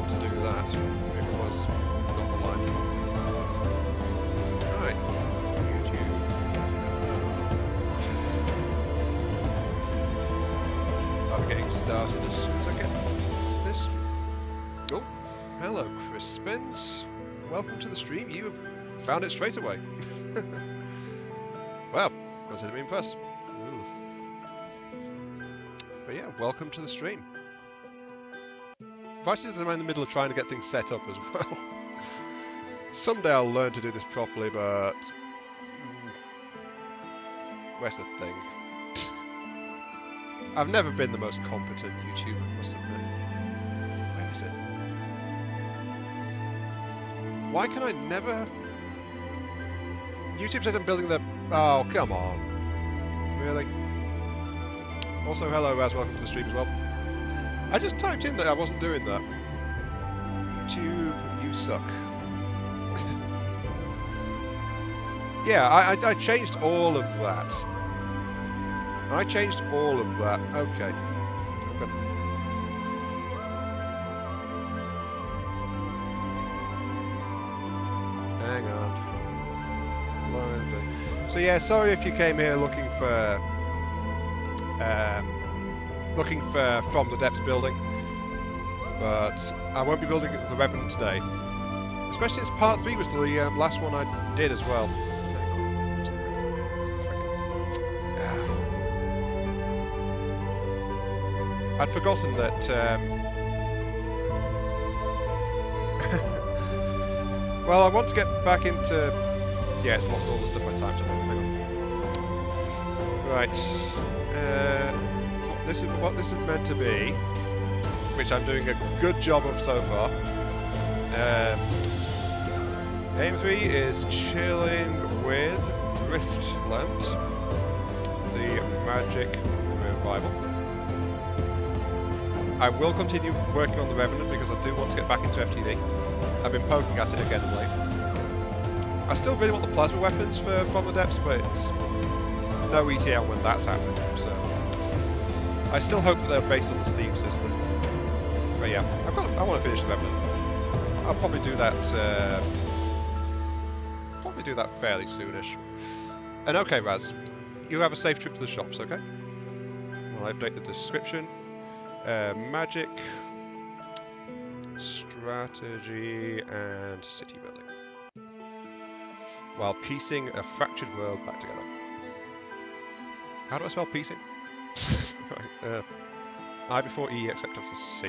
to do that. It was not the line. Right. YouTube. I'll be getting started as soon as I get this. Oh, hello, Crispins. Welcome to the stream. You have found it straight away. Well, consider me impressed. Ooh. But yeah, welcome to the stream. Vices am in the middle of trying to get things set up as well. Someday I'll learn to do this properly, but where's the thing? I've never been the most competent YouTuber, I must admit. Where is it? Why can I never... YouTube says I'm building the... Oh, come on. Really? Also, hello, Raz, welcome to the stream as well. I just typed in that I wasn't doing that. YouTube, you suck. Yeah, I changed all of that. I changed all of that. Okay. Hang on. So yeah, sorry if you came here looking for From the Depths building, but I won't be building the Revenant today. Especially since part 3 was the last one I did as well. I'd forgotten that. Well, I want to get back into. Yeah, it's lost all the stuff I typed up. Hang on. Right. This is what this is meant to be, which I'm doing a good job of so far. Game 3 is Cilling with Driftland, the Magic Revival. I will continue working on the Revenant because I do want to get back into FTD. I've been poking at it again of late. I still really want the plasma weapons for From the Depths, but it's no ETA when that's happening, so I still hope that they're based on the Steam system. But yeah, I want to finish the Revenant. I'll probably do that fairly soonish. And okay, Raz, you have a safe trip to the shops, okay? I'll update the description. Magic, strategy, and city building. While piecing a fractured world back together. How do I spell piecing? Right, I before E except after C.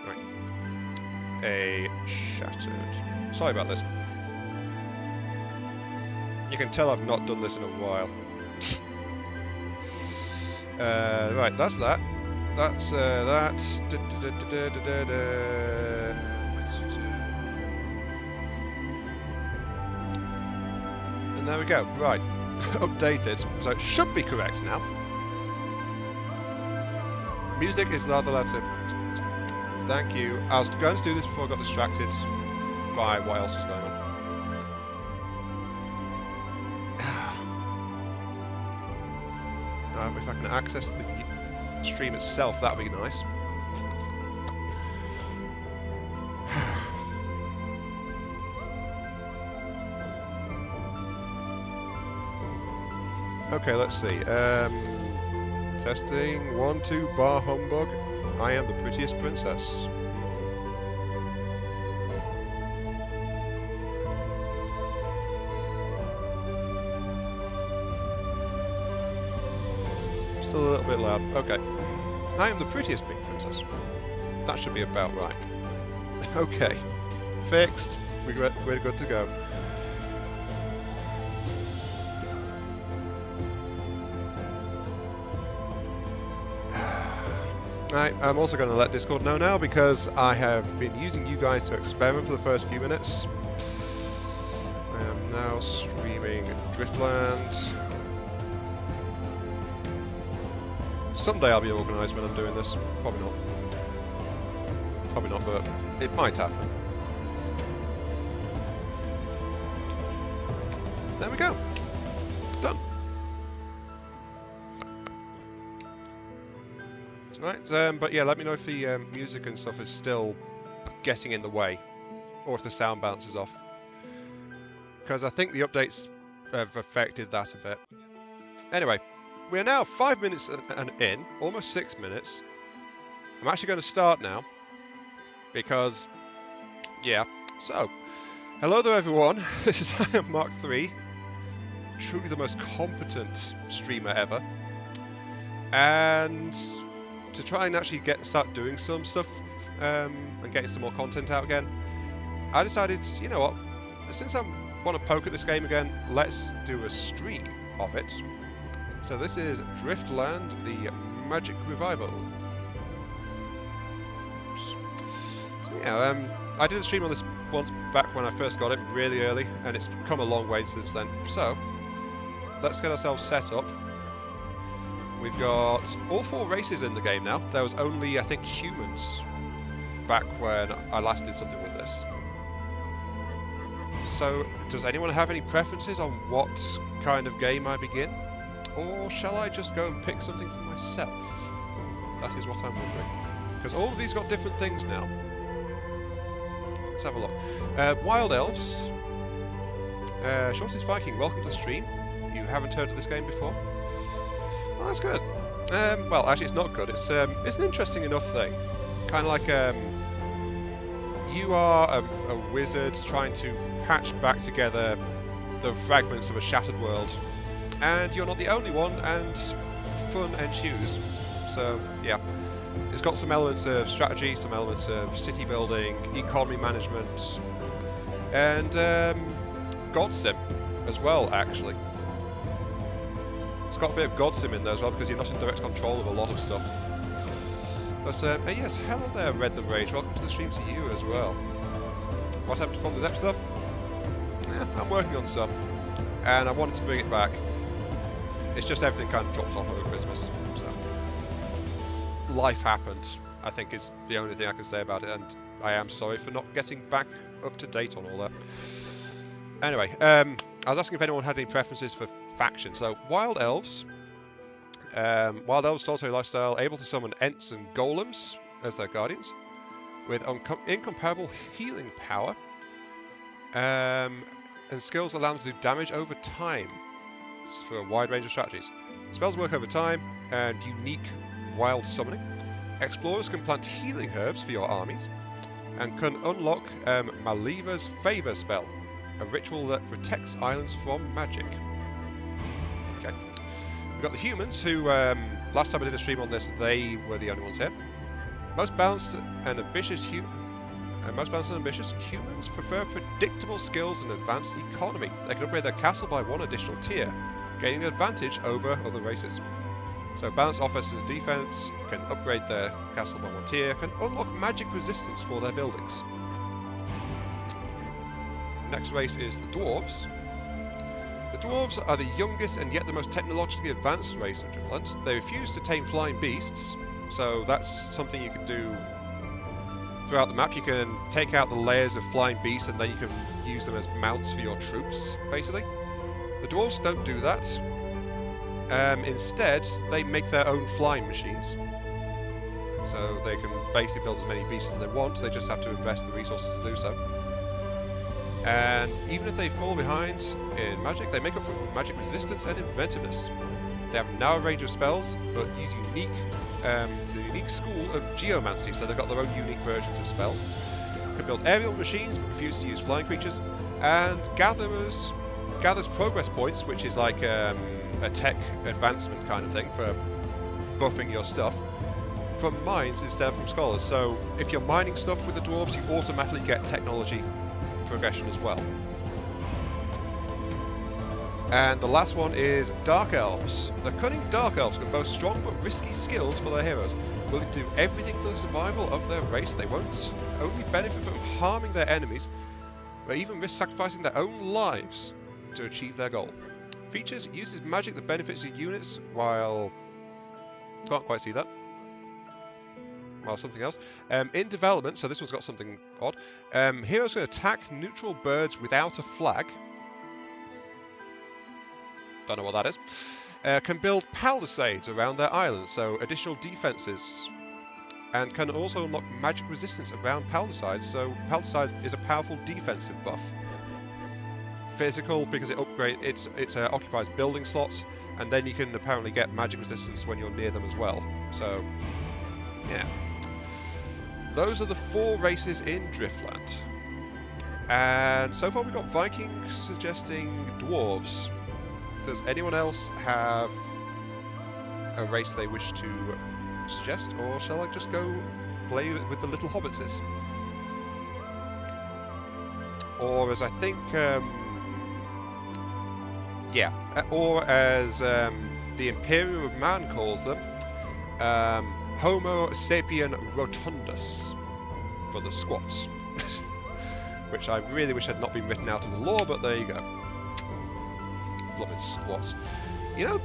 Right. A shattered. Sorry about this. You can tell I've not done this in a while. Right, that's that. That's that. And there we go. Right. Updated. So it should be correct now. Music is not allowed to. Thank you. I was going to do this before I got distracted by what else was going on. If I can access the stream itself, that would be nice. Okay, let's see. Testing 1, 2, bar humbug. I am the prettiest princess. Still a little bit loud. Okay. I am the prettiest pink princess. That should be about right. Okay. Fixed. We're good to go. Right, I'm also going to let Discord know now because I have been using you guys to experiment for the first few minutes. I am now streaming Driftland. Someday I'll be organised when I'm doing this. Probably not. Probably not, but it might happen. There we go. Done. Right, but yeah, let me know if the music and stuff is still getting in the way, or if the sound bounces off. Because I think the updates have affected that a bit. Anyway, we're now 5 minutes in, almost 6 minutes. I'm actually going to start now, because, yeah. So, hello there everyone, this is I Am Mark 3, truly the most competent streamer ever. And to try and actually start doing some stuff and getting some more content out again, I decided, you know what, since I want to poke at this game again, let's do a stream of it. So this is Driftland, the Magic Revival. So yeah, I did a stream on this once back when I first got it, really early, and it's come a long way since then. So, let's get ourselves set up. We've got all 4 races in the game now. There was only, I think, humans back when I last did something with this. So, does anyone have any preferences on what kind of game I begin? Or shall I just go and pick something for myself? That is what I'm wondering. Because all of these got different things now. Let's have a look. Wild Elves. Shortest Viking, welcome to the stream. You haven't heard of this game before? Well, that's good. Well, actually, it's not good. It's an interesting enough thing. Kind of like you are a wizard trying to patch back together the fragments of a shattered world, and you're not the only one, and fun ensues. So, yeah. It's got some elements of strategy, some elements of city building, economy management, and God Sim as well, actually. It's got a bit of God Sim in there as well, because you're not in direct control of a lot of stuff. But yes, hello there, Red the Rage. Welcome to the stream to you as well. What happened to From the Depth stuff? Yeah, I'm working on some, and I wanted to bring it back. It's just everything kind of dropped off over Christmas, so life happened, I think, is the only thing I can say about it, and I am sorry for not getting back up to date on all that. Anyway, I was asking if anyone had any preferences for faction. So, Wild Elves. Wild Elves, solitary lifestyle, able to summon Ents and Golems as their guardians, with incomparable healing power, and skills allow them to do damage over time for a wide range of strategies. Spells work over time, and unique wild summoning. Explorers can plant healing herbs for your armies, and can unlock Maliva's Favour spell, a ritual that protects islands from magic. Okay. We've got the humans, who, last time I did a stream on this, they were the only ones here. Most balanced and ambitious humans prefer predictable skills and advanced economy. They can upgrade their castle by 1 additional tier, gaining an advantage over other races. So balanced offensive defense, can upgrade their castle by 1 tier, can unlock magic resistance for their buildings. Next race is the Dwarves. The Dwarves are the youngest and yet the most technologically advanced race of Driftland. They refuse to tame flying beasts, so that's something you can do throughout the map. You can take out the layers of flying beasts and then you can use them as mounts for your troops, basically. The Dwarves don't do that. Instead, they make their own flying machines. So they can basically build as many beasts as they want, they just have to invest the resources to do so. And even if they fall behind in magic, they make up for magic resistance and inventiveness. They have a narrow range of spells, but use the unique school of geomancy, so they've got their own unique versions of spells. Can build aerial machines, but refuse to use flying creatures. And gathers progress points, which is like a tech advancement kind of thing for buffing your stuff, from mines instead of from scholars. So if you're mining stuff with the dwarves, you automatically get technology progression as well. And the last one is Dark Elves. The cunning Dark Elves can boast strong but risky skills for their heroes, willing to do everything for the survival of their race. They won't only benefit from harming their enemies, but even risk sacrificing their own lives to achieve their goal. Features: uses magic that benefits your units while... can't quite see that. Well, something else. In development, so this one's got something odd. Heroes can attack neutral birds without a flag. Don't know what that is. can build palisades around their islands, so additional defenses, and can also unlock magic resistance around palisades, so palisade is a powerful defensive buff. Physical, because it occupies building slots, and then you can apparently get magic resistance when you're near them as well. So, yeah. Those are the 4 races in Driftland. And so far we've got Vikings suggesting dwarves. Does anyone else have a race they wish to suggest, or shall I just go play with the little hobbitses? Or as I think, or as the Imperium of Man calls them, Homo sapien rotundus for the squats. Which I really wish had not been written out of the law, but there you go. Blooming squats. You know,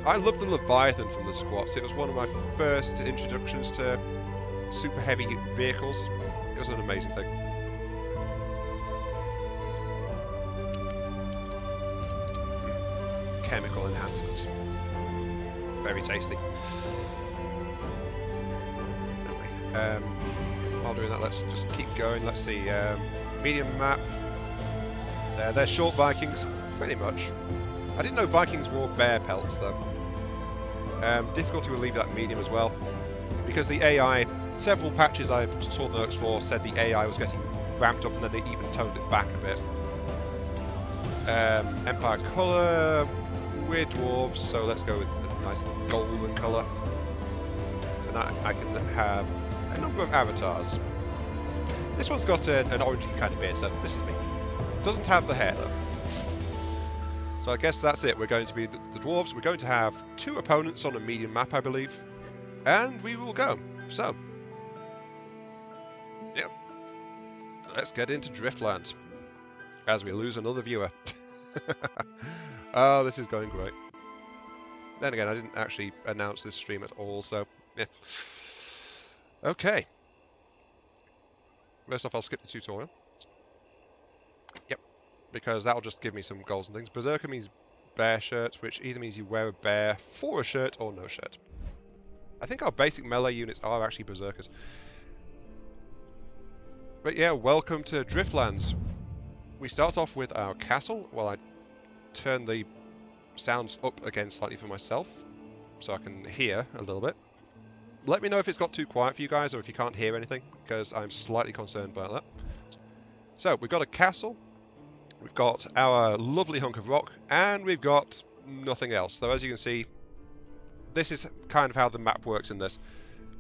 I love the Leviathan from the squats. It was one of my first introductions to super heavy vehicles. It was an amazing thing. Chemical enhancements. Very tasty. Anyway, while doing that, let's just keep going. Let's see. Medium map. They're short Vikings, pretty much. I didn't know Vikings wore bear pelts though. Difficulty will leave that medium as well, because the AI, several patches I saw the notes for said the AI was getting ramped up, and then they even toned it back a bit. Empire colour, we're dwarves, so let's go with a nice golden colour. And I can have a number of avatars. This one's got an orangey kind of beard, so this is me. Doesn't have the hair though. So I guess that's it. We're going to be the dwarves. We're going to have 2 opponents on a medium map, I believe. And we will go. So, yeah. Let's get into Driftland. As we lose another viewer. Oh, this is going great. Then again, I didn't actually announce this stream at all, so yeah. Okay. First off, I'll skip the tutorial. Yep. Because that'll just give me some goals and things. Berserker means bear shirt, which either means you wear a bear for a shirt or no shirt. I think our basic melee units are actually berserkers. But yeah, welcome to Driftlands. We start off with our castle. Well, I turn the sounds up again slightly for myself, so I can hear a little bit. Let me know if it's got too quiet for you guys, or if you can't hear anything, because I'm slightly concerned about that. So, we've got a castle, we've got our lovely hunk of rock, and we've got nothing else. So as you can see, this is kind of how the map works in this.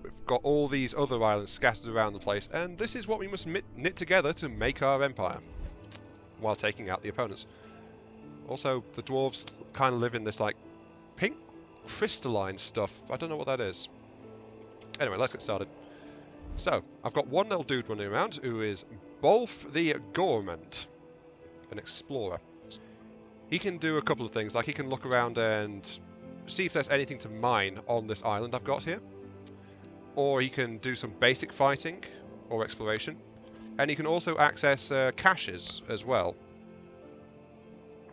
We've got all these other islands scattered around the place, and this is what we must knit together to make our empire, while taking out the opponents. Also, the dwarves kind of live in this, like, pink crystalline stuff. I don't know what that is. Anyway, let's get started. So, I've got one little dude running around who is Bolf the Gourmand, an explorer. He can do a couple of things, like he can look around and see if there's anything to mine on this island I've got here. Or he can do some basic fighting or exploration. And he can also access caches as well,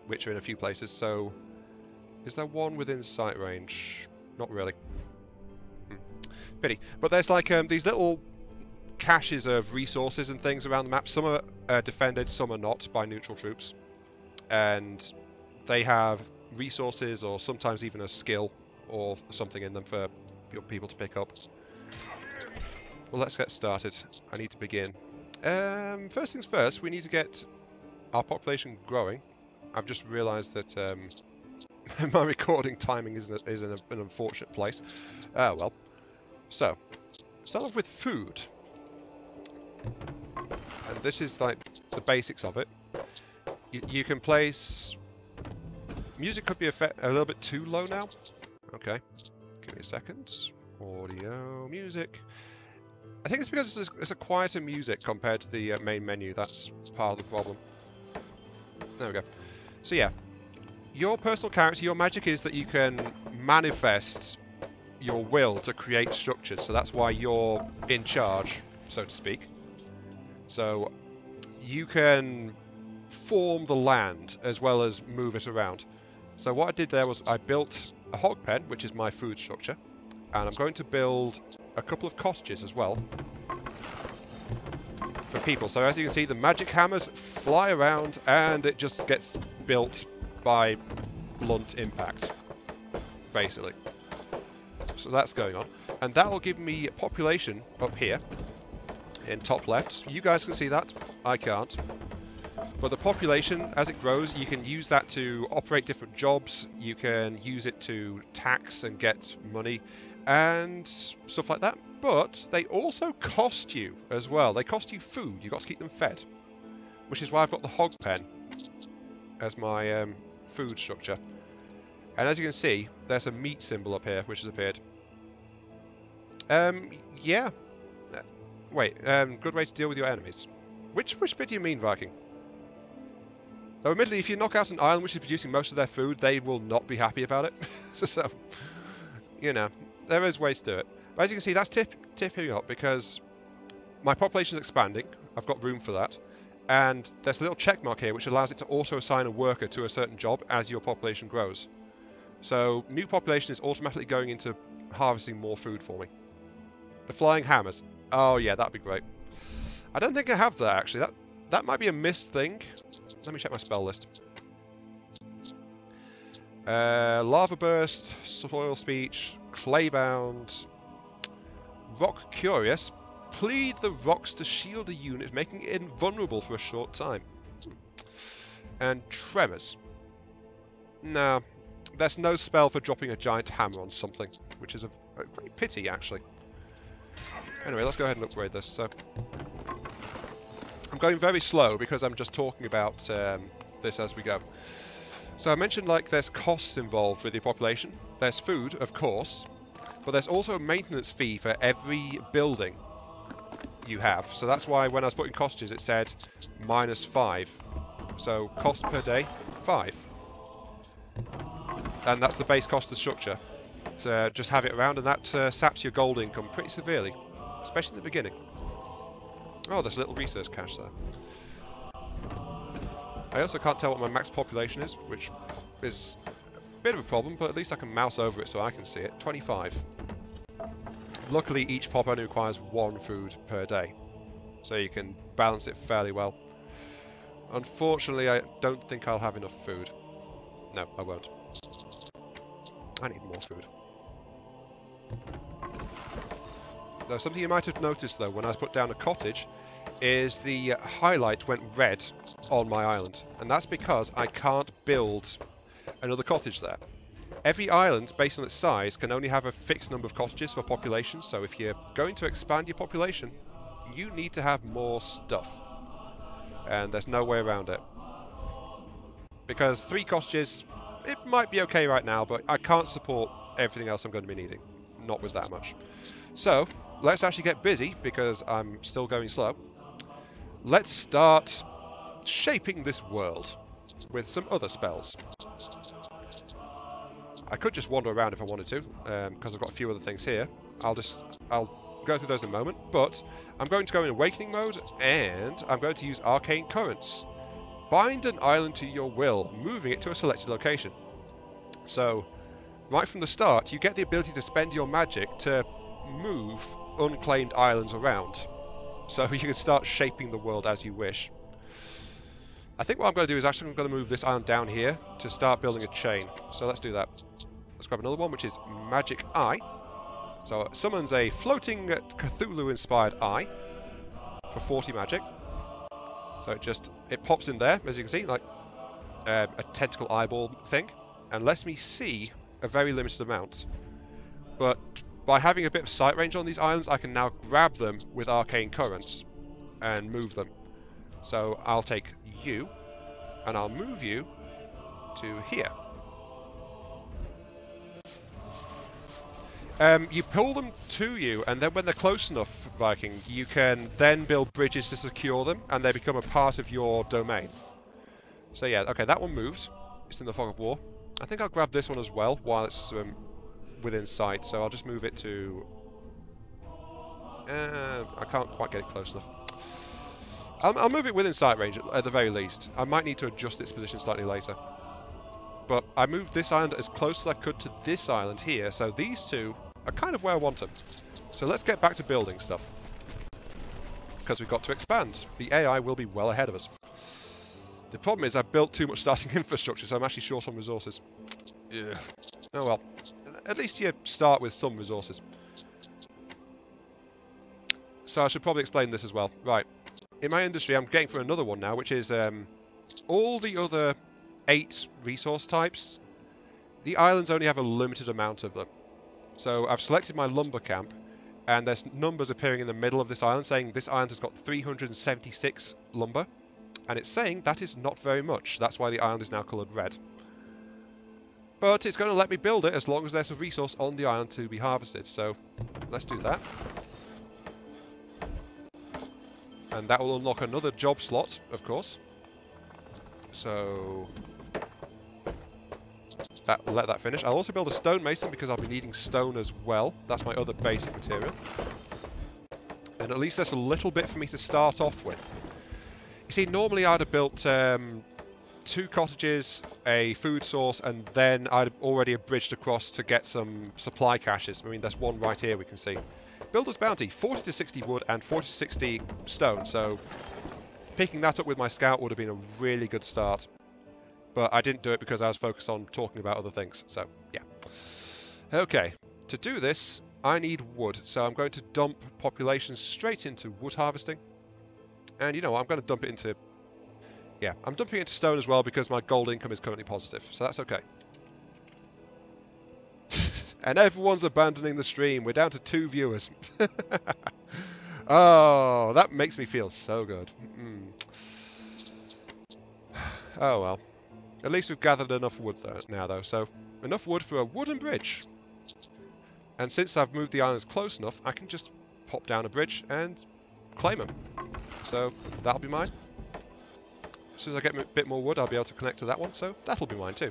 which are in a few places. So, is there one within sight range? Not really. Pity. But there's like these little caches of resources and things around the map. Some are defended, some are not, by neutral troops. And they have resources or sometimes even a skill or something in them for your people to pick up. Well, let's get started. I need to begin. First things first, we need to get our population growing. I've just realised that my recording timing is in an unfortunate place. Well. So, start off with food. And this is like the basics of it. You can place... Music could be a little bit too low now. Okay, give me a second. Audio, music. I think it's because it's a quieter music compared to the main menu. That's part of the problem. There we go. So yeah, your personal character, your magic is that you can manifest your will to create structures, so that's why you're in charge, so to speak. So you can form the land as well as move it around. So what I did there was I built a hog pen, which is my food structure, and I'm going to build a couple of cottages as well for people. So as you can see, the magic hammers fly around and it just gets built by blunt impact, basically. So that's going on, and that will give me population up here in top left. You guys can see that, I can't. But the population, as it grows, you can use that to operate different jobs, you can use it to tax and get money and stuff like that. But they also cost you as well. They cost you food, you've got to keep them fed. Which is why I've got the hog pen as my food structure. And as you can see, there's a meat symbol up here which has appeared. Yeah. Wait, good way to deal with your enemies. Which bit do you mean, Viking? Though admittedly, if you knock out an island which is producing most of their food, they will not be happy about it. So, you know, there is ways to do it. But as you can see, that's tipping up because my population is expanding. I've got room for that. And there's a little check mark here which allows it to auto-assign a worker to a certain job as your population grows. So, new population is automatically going into harvesting more food for me. The flying hammers. Oh yeah, that'd be great. I don't think I have that actually. That might be a missed thing. Let me check my spell list. Lava Burst, Soil Speech, Claybound, Rock Curious. Plead the rocks to shield a unit, making it invulnerable for a short time. And Tremors. No, there's no spell for dropping a giant hammer on something, which is a great pity actually. Anyway, let's go ahead and upgrade this. So, I'm going very slow because I'm just talking about this as we go. So I mentioned like there's costs involved with your population. There's food, of course, but there's also a maintenance fee for every building you have. So that's why when I was putting cottages it said -5. So cost per day, 5. And that's the base cost of the structure. So just have it around and that saps your gold income pretty severely, especially in the beginning. Oh, there's a little research cache there. I also can't tell what my max population is, which is a bit of a problem, but at least I can mouse over it so I can see it. 25. Luckily, each pop only requires 1 food per day, so you can balance it fairly well. Unfortunately, I don't think I'll have enough food. No, I won't. I need more food. Now, something you might have noticed though when I put down a cottage is the highlight went red on my island, and that's because I can't build another cottage there. Every island, based on its size, can only have a fixed number of cottages for population, so if you're going to expand your population, you need to have more stuff. And there's no way around it. Because 3 cottages, it might be okay right now, but I can't support everything else I'm going to be needing. Not with that much. So, let's actually get busy, because I'm still going slow. Let's start shaping this world with some other spells. I could just wander around if I wanted to, because I've got a few other things here. I'll go through those in a moment, but I'm going to go in Awakening mode, and I'm going to use Arcane Currents. Bind an island to your will, moving it to a selected location. So, right from the start, you get the ability to spend your magic to move unclaimed islands around. So you can start shaping the world as you wish. I think what I'm going to do is actually I'm going to move this island down here to start building a chain. So let's do that. Let's grab another one, which is Magic Eye. So it summons a floating Cthulhu-inspired eye for 40 magic. So it pops in there, as you can see, like a tentacle eyeball thing, and lets me see a very limited amount. But by having a bit of sight range on these islands, I can now grab them with Arcane Currents and move them. So I'll take you, and I'll move you to here. You pull them to you, and then when they're close enough, Viking, you can then build bridges to secure them, and they become a part of your domain. So yeah, okay, that one moves. It's in the Fog of War. I think I'll grab this one as well, while it's within sight, so I'll just move it to... I can't quite get it close enough. I'll move it within sight range, at the very least. I might need to adjust its position slightly later. But I moved this island as close as I could to this island here, so these two are kind of where I want them. So let's get back to building stuff. Because we've got to expand. The AI will be well ahead of us. The problem is I've built too much starting infrastructure, so I'm actually short on resources. Yeah. Oh well. At least you start with some resources. So I should probably explain this as well. Right. In my industry, I'm getting for another one now, which is all the other 8 resource types. The islands only have a limited amount of them. So I've selected my lumber camp, and there's numbers appearing in the middle of this island saying this island has got 376 lumber. And it's saying that is not very much. That's why the island is now coloured red. But it's going to let me build it as long as there's a resource on the island to be harvested. So let's do that. And that will unlock another job slot, of course. So let that finish. I'll also build a stonemason because I'll be needing stone as well. That's my other basic material. And at least there's a little bit for me to start off with. You see, normally I'd have built 2 cottages, a food source, and then I'd already have bridged across to get some supply caches. I mean, there's one right here we can see. Builder's bounty, 40 to 60 wood and 40 to 60 stone. So picking that up with my scout would have been a really good start. But I didn't do it because I was focused on talking about other things. So, yeah. Okay, to do this, I need wood. So I'm going to dump population straight into wood harvesting. And you know what, I'm going to dump it into... Yeah, I'm dumping it into stone as well because my gold income is currently positive, so that's okay. And everyone's abandoning the stream. We're down to 2 viewers. Oh, that makes me feel so good. Oh well. At least we've gathered enough wood now though, so enough wood for a wooden bridge. And since I've moved the islands close enough, I can just pop down a bridge and claim them. So that'll be mine. As soon as I get a bit more wood, I'll be able to connect to that one, so that'll be mine too.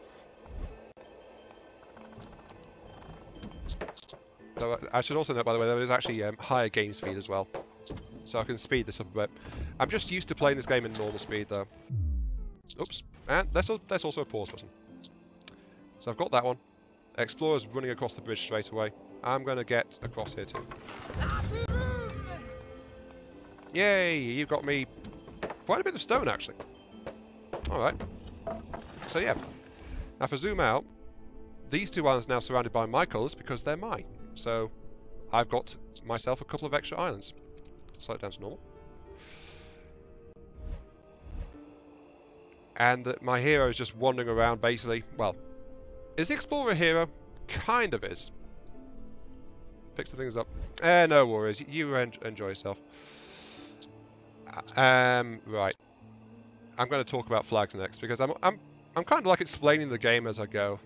So I should also note, by the way, there is actually higher game speed as well. So I can speed this up a bit. I'm just used to playing this game in normal speed though. Oops. And there's also a pause button. So I've got that one. Explorer's running across the bridge straight away. I'm going to get across here too. Yay! You've got me quite a bit of stone, actually. Alright. So yeah. Now if I zoom out, these 2 islands are now surrounded by my colours because they're mine. So I've got myself a couple of extra islands. Slow it down to normal. And my hero is just wandering around basically. Well, is the explorer a hero? Kind of is. Pick some things up. No worries. You enjoy yourself. Right. I'm going to talk about flags next because I'm kind of like explaining the game as I go.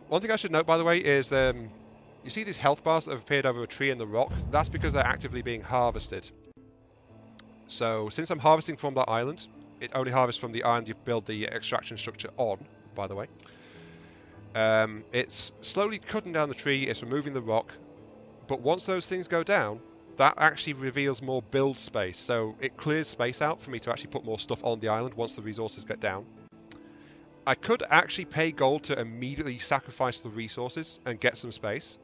One thing I should note, by the way, is you see these health bars that have appeared over a tree in the rock? That's because they're actively being harvested. So since I'm harvesting from that island, it only harvests from the island you build the extraction structure on, by the way. It's slowly cutting down the tree, it's removing the rock, but once those things go down, that actually reveals more build space, so it clears space out for me to actually put more stuff on the island once the resources get down. I could actually pay gold to immediately sacrifice the resources and get some space.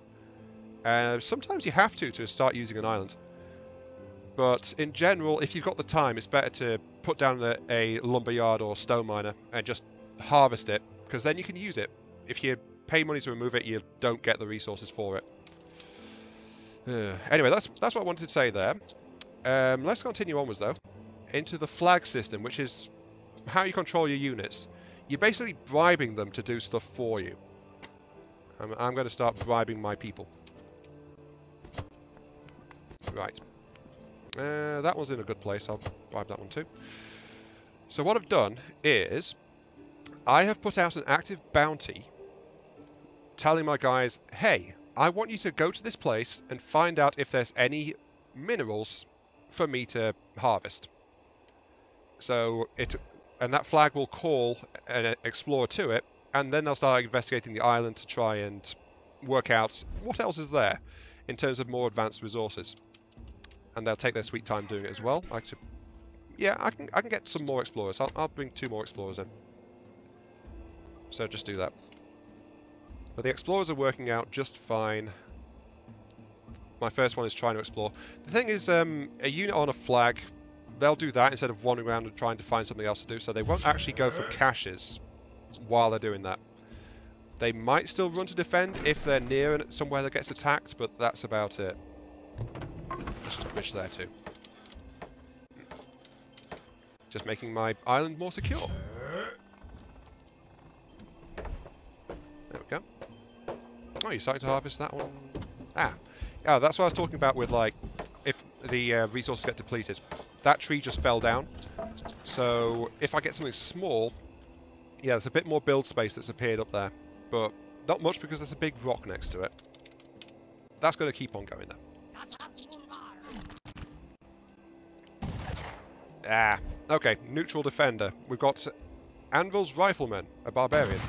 Sometimes you have to start using an island. But in general, if you've got the time, it's better to put down a lumberyard or stone miner and just harvest it, because then you can use it. If you pay money to remove it, you don't get the resources for it. Anyway, that's what I wanted to say there. Let's continue onwards though, into the flag system, which is how you control your units. You're basically bribing them to do stuff for you. I'm going to start bribing my people. Right. That one's in a good place. I'll bribe that one too. So what I've done is I have put out an active bounty telling my guys, hey, I want you to go to this place and find out if there's any minerals for me to harvest. So and that flag will call an explorer to it, and then they'll start investigating the island to try and work out what else is there in terms of more advanced resources. And they'll take their sweet time doing it as well. Actually, yeah, I can get some more explorers. I'll bring 2 more explorers in. So just do that. But the explorers are working out just fine. My first one is trying to explore. The thing is, a unit on a flag, they'll do that instead of wandering around and trying to find something else to do, so they won't actually go for caches while they're doing that. They might still run to defend if they're near somewhere that gets attacked, but that's about it. Just a bridge there too. Just making my island more secure. There we go. Oh, you're starting to harvest that one. Ah, that's what I was talking about with, like, if the resources get depleted. That tree just fell down. So if I get something small, yeah, there's a bit more build space that's appeared up there. But not much because there's a big rock next to it. That's going to keep on going though. Ah, okay, neutral defender. We've got Anvil's Rifleman, a barbarian.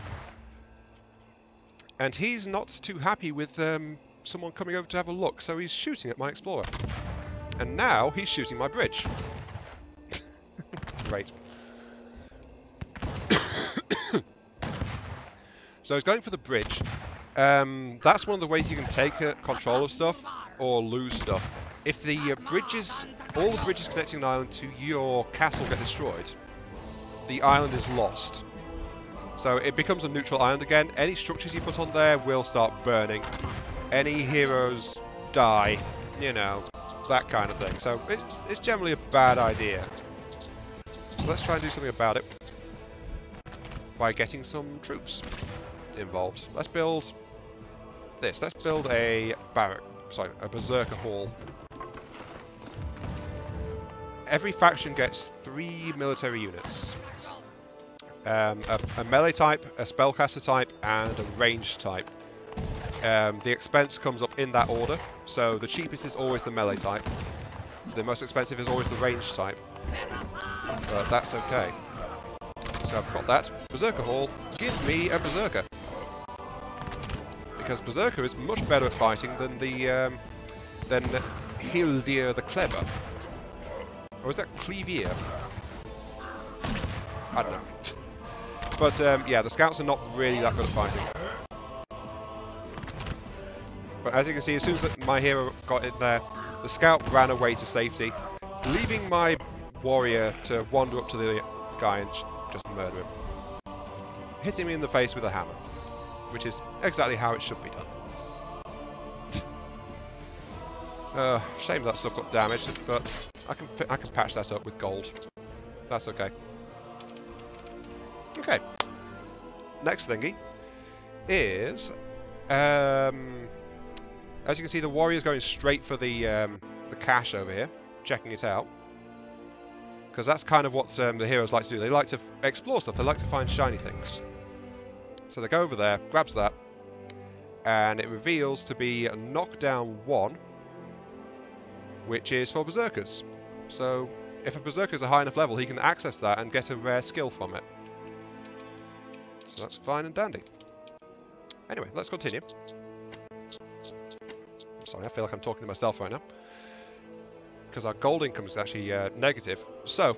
And he's not too happy with someone coming over to have a look, so he's shooting at my explorer. And now he's shooting my bridge. Great. So he's going for the bridge. That's one of the ways you can take control of stuff or lose stuff. If the all the bridges connecting an island to your castle get destroyed, the island is lost. So it becomes a neutral island again. Any structures you put on there will start burning. Any heroes die, you know, that kind of thing. So it's generally a bad idea. So let's try and do something about it by getting some troops involved. Let's build this. Let's build a berserker hall. Every faction gets 3 military units. A melee type, a spellcaster type, and a ranged type. The expense comes up in that order, so the cheapest is always the melee type. The most expensive is always the ranged type. But that's okay. So I've got that. Berserker Hall, give me a Berserker. Because Berserker is much better at fighting than the than Hildir the Clever. Or is that Cleavier? I don't know. But yeah, the scouts are not really that good at fighting. But as you can see, as soon as my hero got in there, the scout ran away to safety, leaving my warrior to wander up to the guy and just murder him. Hitting me in the face with a hammer, which is exactly how it should be done. Shame that stuff got damaged, but I can patch that up with gold. That's okay. Okay. Next thingy is, as you can see, the warrior's going straight for the cache over here, checking it out, because that's kind of what the heroes like to do. They like to explore stuff. They like to find shiny things. So they go over there, grabs that, and it reveals to be a knockdown 1, which is for berserkers. So if a berserker's a high enough level, he can access that and get a rare skill from it. So that's fine and dandy. Anyway, let's continue. Sorry, I feel like I'm talking to myself right now, because our gold income is actually negative. So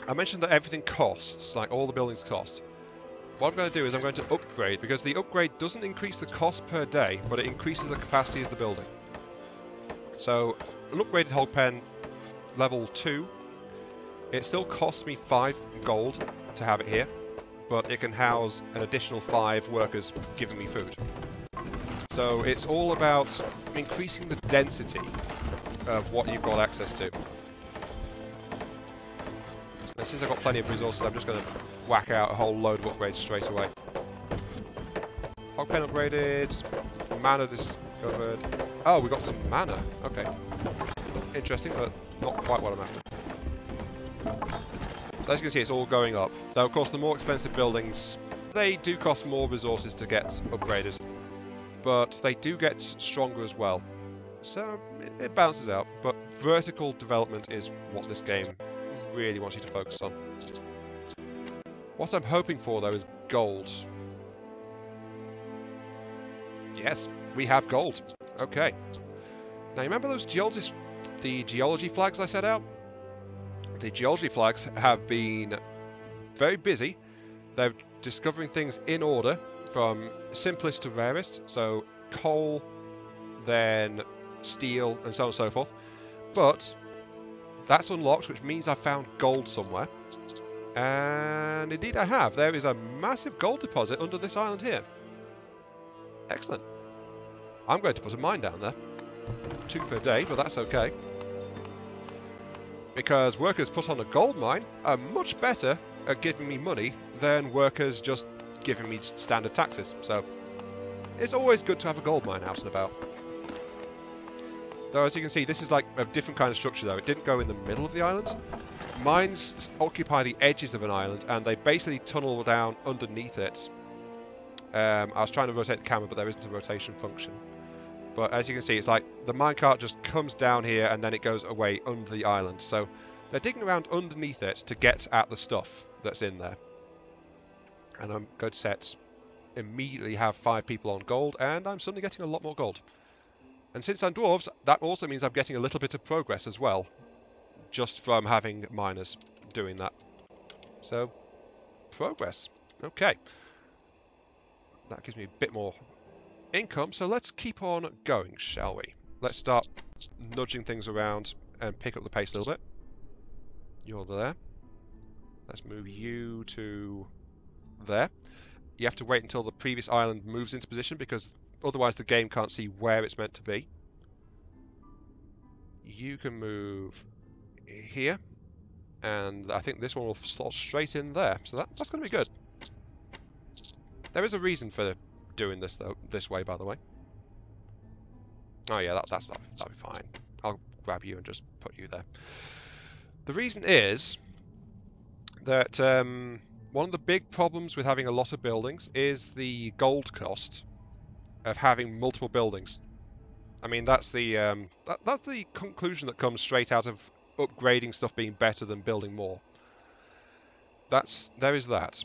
I mentioned that everything costs, like all the buildings cost. What I'm going to do is I'm going to upgrade, because the upgrade doesn't increase the cost per day, but it increases the capacity of the building. So an upgraded hog pen level 2, it still costs me 5 gold to have it here, but it can house an additional 5 workers giving me food. So it's all about increasing the density of what you've got access to. And since I've got plenty of resources, I'm just going to whack out a whole load of upgrades straight away. Hog pen upgraded, mana discovered. Oh, we got some mana. Okay. Interesting, but not quite what I'm after. So as you can see, it's all going up. Though, of course, the more expensive buildings, they do cost more resources to get upgraded. But they do get stronger as well. So it balances out. But vertical development is what this game really wants you to focus on. What I'm hoping for, though, is gold. Yes, we have gold. Okay. Now, you remember those geology flags I set out? The geology flags have been very busy. They've discovering things in order from simplest to rarest. So coal, then steel, and so on and so forth. But that's unlocked, which means I've found gold somewhere. And indeed I have. There is a massive gold deposit under this island here. Excellent. I'm going to put a mine down there. 2 per day, but that's okay. Because workers put on a gold mine are much better at giving me money than workers just giving me standard taxes. So it's always good to have a gold mine out and about. Though, as you can see, this is like a different kind of structure though. It didn't go in the middle of the island. Mines occupy the edges of an island and they basically tunnel down underneath it. I was trying to rotate the camera, but there isn't a rotation function. But as you can see, it's like the minecart just comes down here and then it goes away under the island. So they're digging around underneath it to get at the stuff that's in there. And I'm going to immediately have 5 people on gold, and I'm suddenly getting a lot more gold. And since I'm dwarves, that also means I'm getting a little bit of progress as well, just from having miners doing that. So, progress. Okay. That gives me a bit more income, so let's keep on going, shall we? Let's start nudging things around and pick up the pace a little bit. You're there. Let's move you to there. You have to wait until the previous island moves into position because otherwise the game can't see where it's meant to be. You can move here, and I think this one will slot straight in there, so that's going to be good. There is a reason for doing this though, this way, by the way. Oh yeah, that'll be fine. I'll grab you and just put you there. The reason is that one of the big problems with having a lot of buildings is the gold cost of having multiple buildings. I mean, that's the that's the conclusion that comes straight out of upgrading stuff being better than building more. There is that.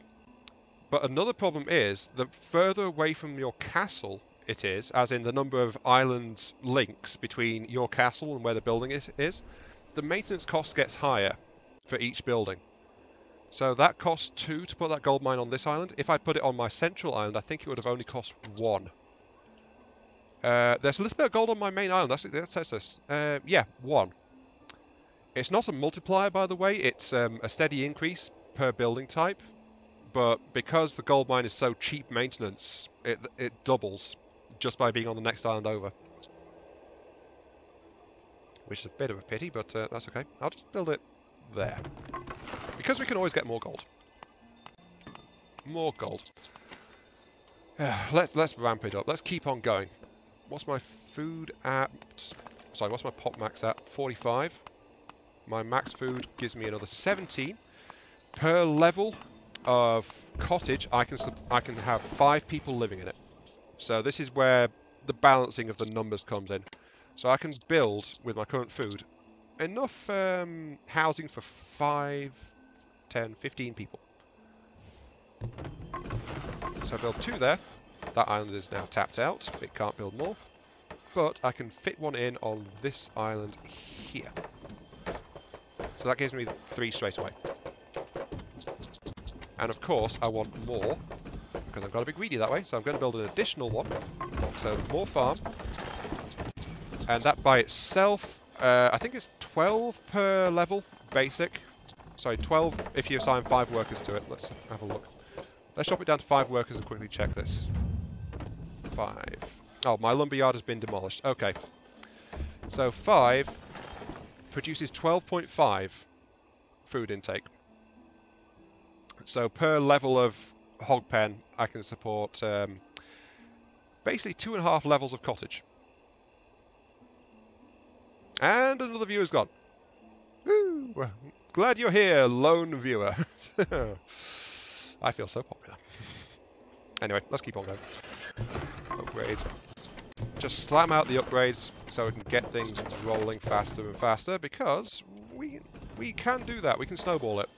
But another problem is that further away from your castle it is, as in the number of island links between your castle and where the building is, the maintenance cost gets higher for each building. So that costs 2 to put that gold mine on this island. If I put it on my central island, I think it would have only cost 1. There's a little bit of gold on my main island. That says this. Yeah, 1. It's not a multiplier, by the way. It's a steady increase per building type. But because the gold mine is so cheap maintenance, it doubles just by being on the next island over. Which is a bit of a pity, but that's okay. I'll just build it there. Because we can always get more gold. More gold. Let's ramp it up. Let's keep on going. What's my food at? Sorry, what's my pop max at? 45. My max food gives me another 17. Per level of cottage, I can have 5 people living in it. So this is where the balancing of the numbers comes in. So I can build, with my current food, enough housing for 5, 10, 15 people. So I build 2 there. That island is now tapped out. It can't build more. But I can fit one in on this island here. So that gives me 3 straight away. And of course, I want more, because I've got to be greedy that way, so I'm going to build an additional one. So more farm. And that by itself, I think it's 12 per level, basic. Sorry, 12 if you assign 5 workers to it. Let's have a look. Let's drop it down to 5 workers and quickly check this. 5. Oh, my lumberyard has been demolished. Okay. So 5 produces 12.5 food intake. So per level of hog pen, I can support basically 2.5 levels of cottage. And another viewer's gone. Woo! Well, glad you're here, lone viewer. I feel so popular. Anyway, let's keep on going. Upgrade. Just slam out the upgrades so we can get things rolling faster and faster, because we can do that. We can snowball it.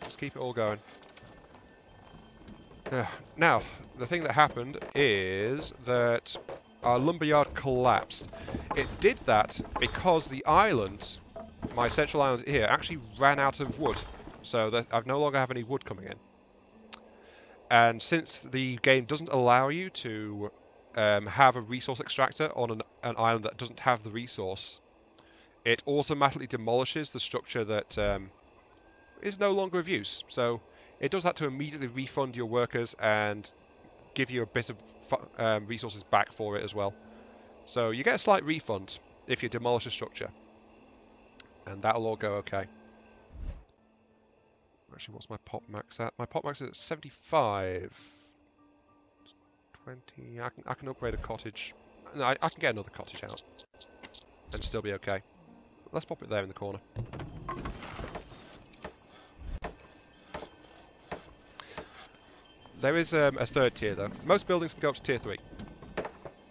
Just keep it all going. Now, the thing that happened is that our lumberyard collapsed. It did that because the island, my central island here, actually ran out of wood. so that I no longer have any wood coming in. And since the game doesn't allow you to have a resource extractor on an island that doesn't have the resource, it automatically demolishes the structure that is no longer of use. So it does that to immediately refund your workers and give you a bit of resources back for it as well. So you get a slight refund if you demolish a structure. And that'll all go okay. Actually, what's my pop max at? My pop max is at 75. 20. I can upgrade a cottage. No, I can get another cottage out and still be okay. Let's pop it there in the corner. There is a third tier though. Most buildings can go up to tier 3.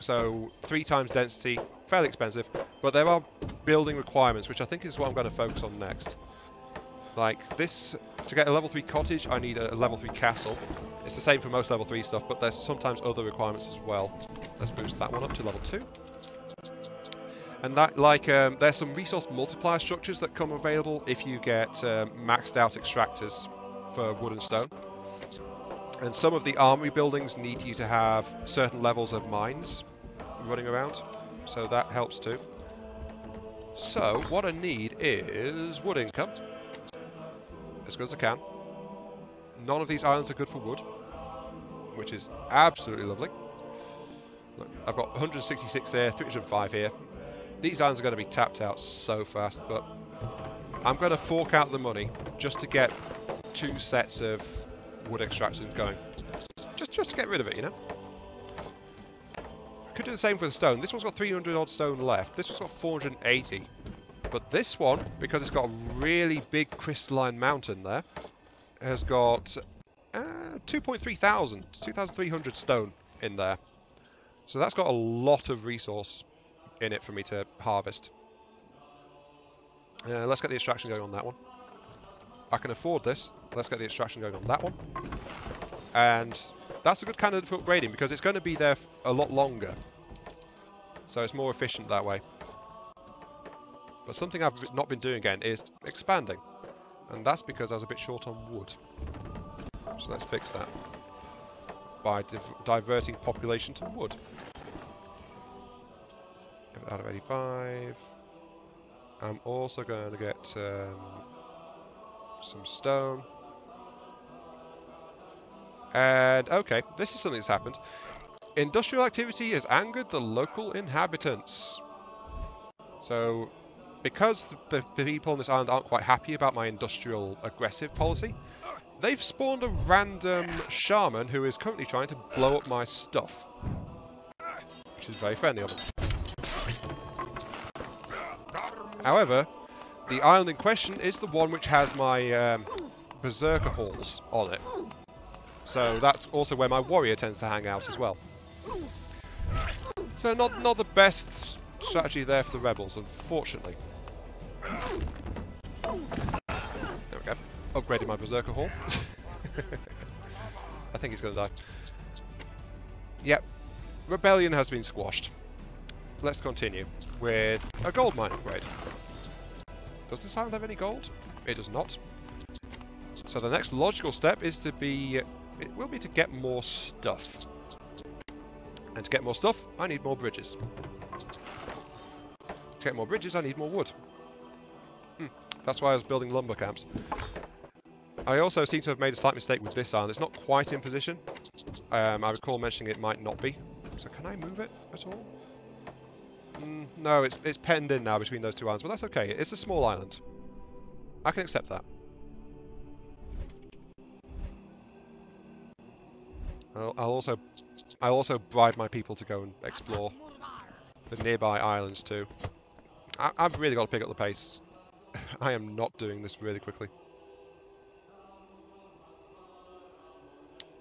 So 3 times density, fairly expensive, but there are building requirements, which I think is what I'm going to focus on next. Like this, to get a level 3 cottage, I need a level 3 castle. It's the same for most level 3 stuff, but there's sometimes other requirements as well. Let's boost that one up to level 2. And that, like, there's some resource multiplier structures that come available if you get maxed out extractors for wood and stone. And some of the armory buildings need you to have certain levels of mines running around, so that helps too. So what I need is wood income, as good as I can. None of these islands are good for wood, which is absolutely lovely. Look, I've got 166 there, 305 here. These islands are going to be tapped out so fast, but I'm going to fork out the money just to get 2 sets of wood extraction going. Just to get rid of it, you know? Could do the same for the stone. This one's got 300 odd stone left. This one's got 480. But this one, because it's got a really big crystalline mountain there, has got 2,300 stone in there. So that's got a lot of resource in it for me to harvest. Let's get the extraction going on that one. I can afford this. Let's get the extraction going on that one. And that's a good candidate for upgrading because it's going to be there a lot longer. So it's more efficient that way. But something I've not been doing again is expanding. And that's because I was a bit short on wood. So let's fix that by diverting population to wood. Out of 85. I'm also going to get some stone. And okay, this is something that's happened. Industrial activity has angered the local inhabitants. So, because the people on this island aren't quite happy about my industrial aggressive policy, they've spawned a random shaman who is currently trying to blow up my stuff. Which is very friendly of them. However, the island in question is the one which has my berserker halls on it. So that's also where my warrior tends to hang out as well. So not the best strategy there for the rebels, unfortunately. There we go. Upgraded my berserker hall. I think he's going to die. Yep. Rebellion has been squashed. Let's continue with a gold mine upgrade. Does this island have any gold? It does not. So the next logical step is to be... It will be to get more stuff. And to get more stuff, I need more bridges. To get more bridges, I need more wood. That's why I was building lumber camps. I also seem to have made a slight mistake with this island. It's not quite in position. I recall mentioning it might not be. So can I move it at all? No, it's penned in now between those two islands, but that's okay. It's a small island. I can accept that. I'll also bribe my people to go and explore the nearby islands too. I've really got to pick up the pace. I am not doing this really quickly.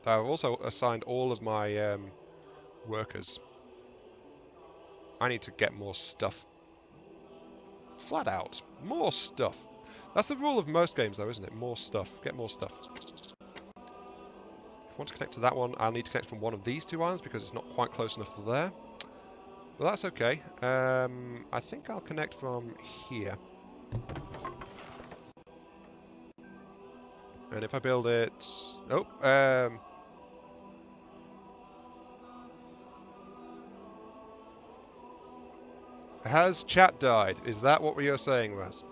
I've also assigned all of my workers. I need to get more stuff. Flat out. More stuff. That's the rule of most games though, isn't it? More stuff. Get more stuff. If I want to connect to that one, I'll need to connect from one of these two islands because it's not quite close enough for there. But that's okay. I think I'll connect from here. And if I build it... Oh, has chat died? Is that what you're saying, Raz?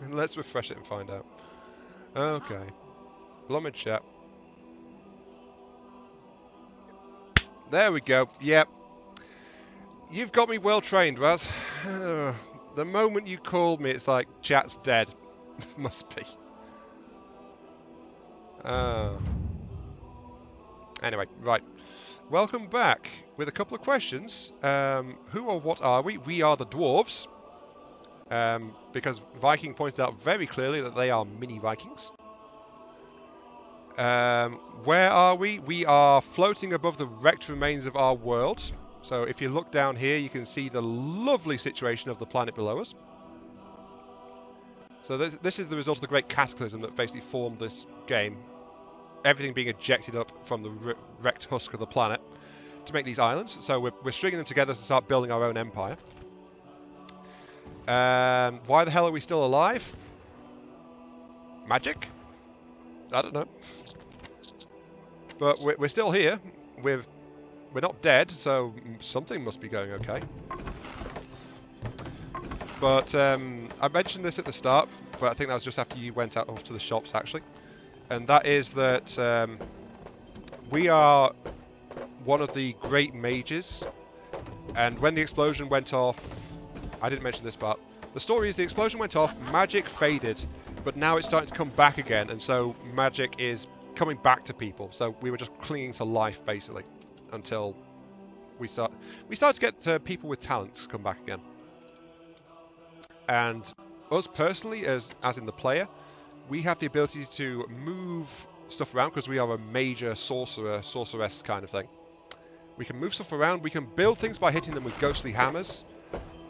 Let's refresh it and find out. Okay. Blumid chat. There we go. Yep. You've got me well trained, Raz. The moment you called me, it's like, chat's dead. Must be. Anyway, right. Welcome back with a couple of questions. Who or what are we? We are the dwarves. Because Viking points out very clearly that they are mini Vikings. Where are we? We are floating above the wrecked remains of our world. So if you look down here, you can see the lovely situation of the planet below us. So this is the result of the great cataclysm that basically formed this game. Everything being ejected up from the wrecked husk of the planet to make these islands. So we're stringing them together to start building our own empire. Why the hell are we still alive? Magic? I don't know. But we're still here. We're not dead, so something must be going okay. But I mentioned this at the start, but I think that was just after you went out off to the shops, actually. And that is that we are one of the great mages. And when the explosion went off, I didn't mention this part. The story is the explosion went off, magic faded, but now it's starting to come back again, and so magic is coming back to people. So we were just clinging to life, basically, until we started to get people with talents come back again. And us personally, as in the player, we have the ability to move stuff around because we are a major sorceress kind of thing. We can move stuff around, we can build things by hitting them with ghostly hammers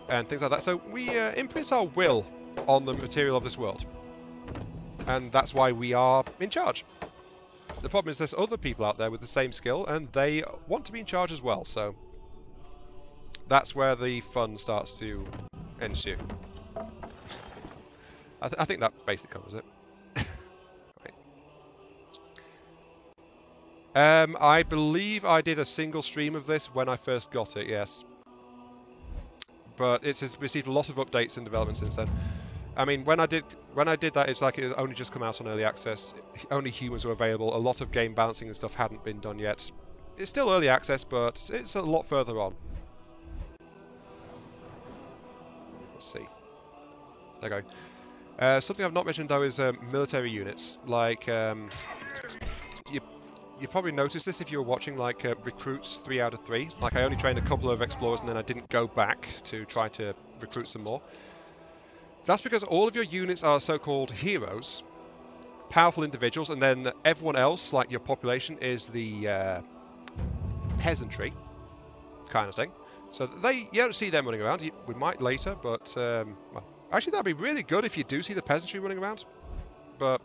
and things like that. So we imprint our will on the material of this world. And that's why we are in charge. The problem is there's other people out there with the same skill and they want to be in charge as well. So that's where the fun starts to ensue. I think that basically covers it. Right. I believe I did a single stream of this when I first got it, yes. But it's received a lot of updates and development since then. I mean, when I did that, it's like it only just come out on early access. Only humans were available. A lot of game balancing and stuff hadn't been done yet. It's still early access, but it's a lot further on. Let's see. There we go. Something I've not mentioned though is military units. Like you probably noticed this if you were watching like recruits 3 out of 3. Like I only trained a couple of explorers and then I didn't go back to try to recruit some more. That's because all of your units are so-called heroes, powerful individuals, and then everyone else, like your population, is the peasantry kind of thing. So you don't see them running around. We might later, but well, actually that'd be really good if you do see the peasantry running around. But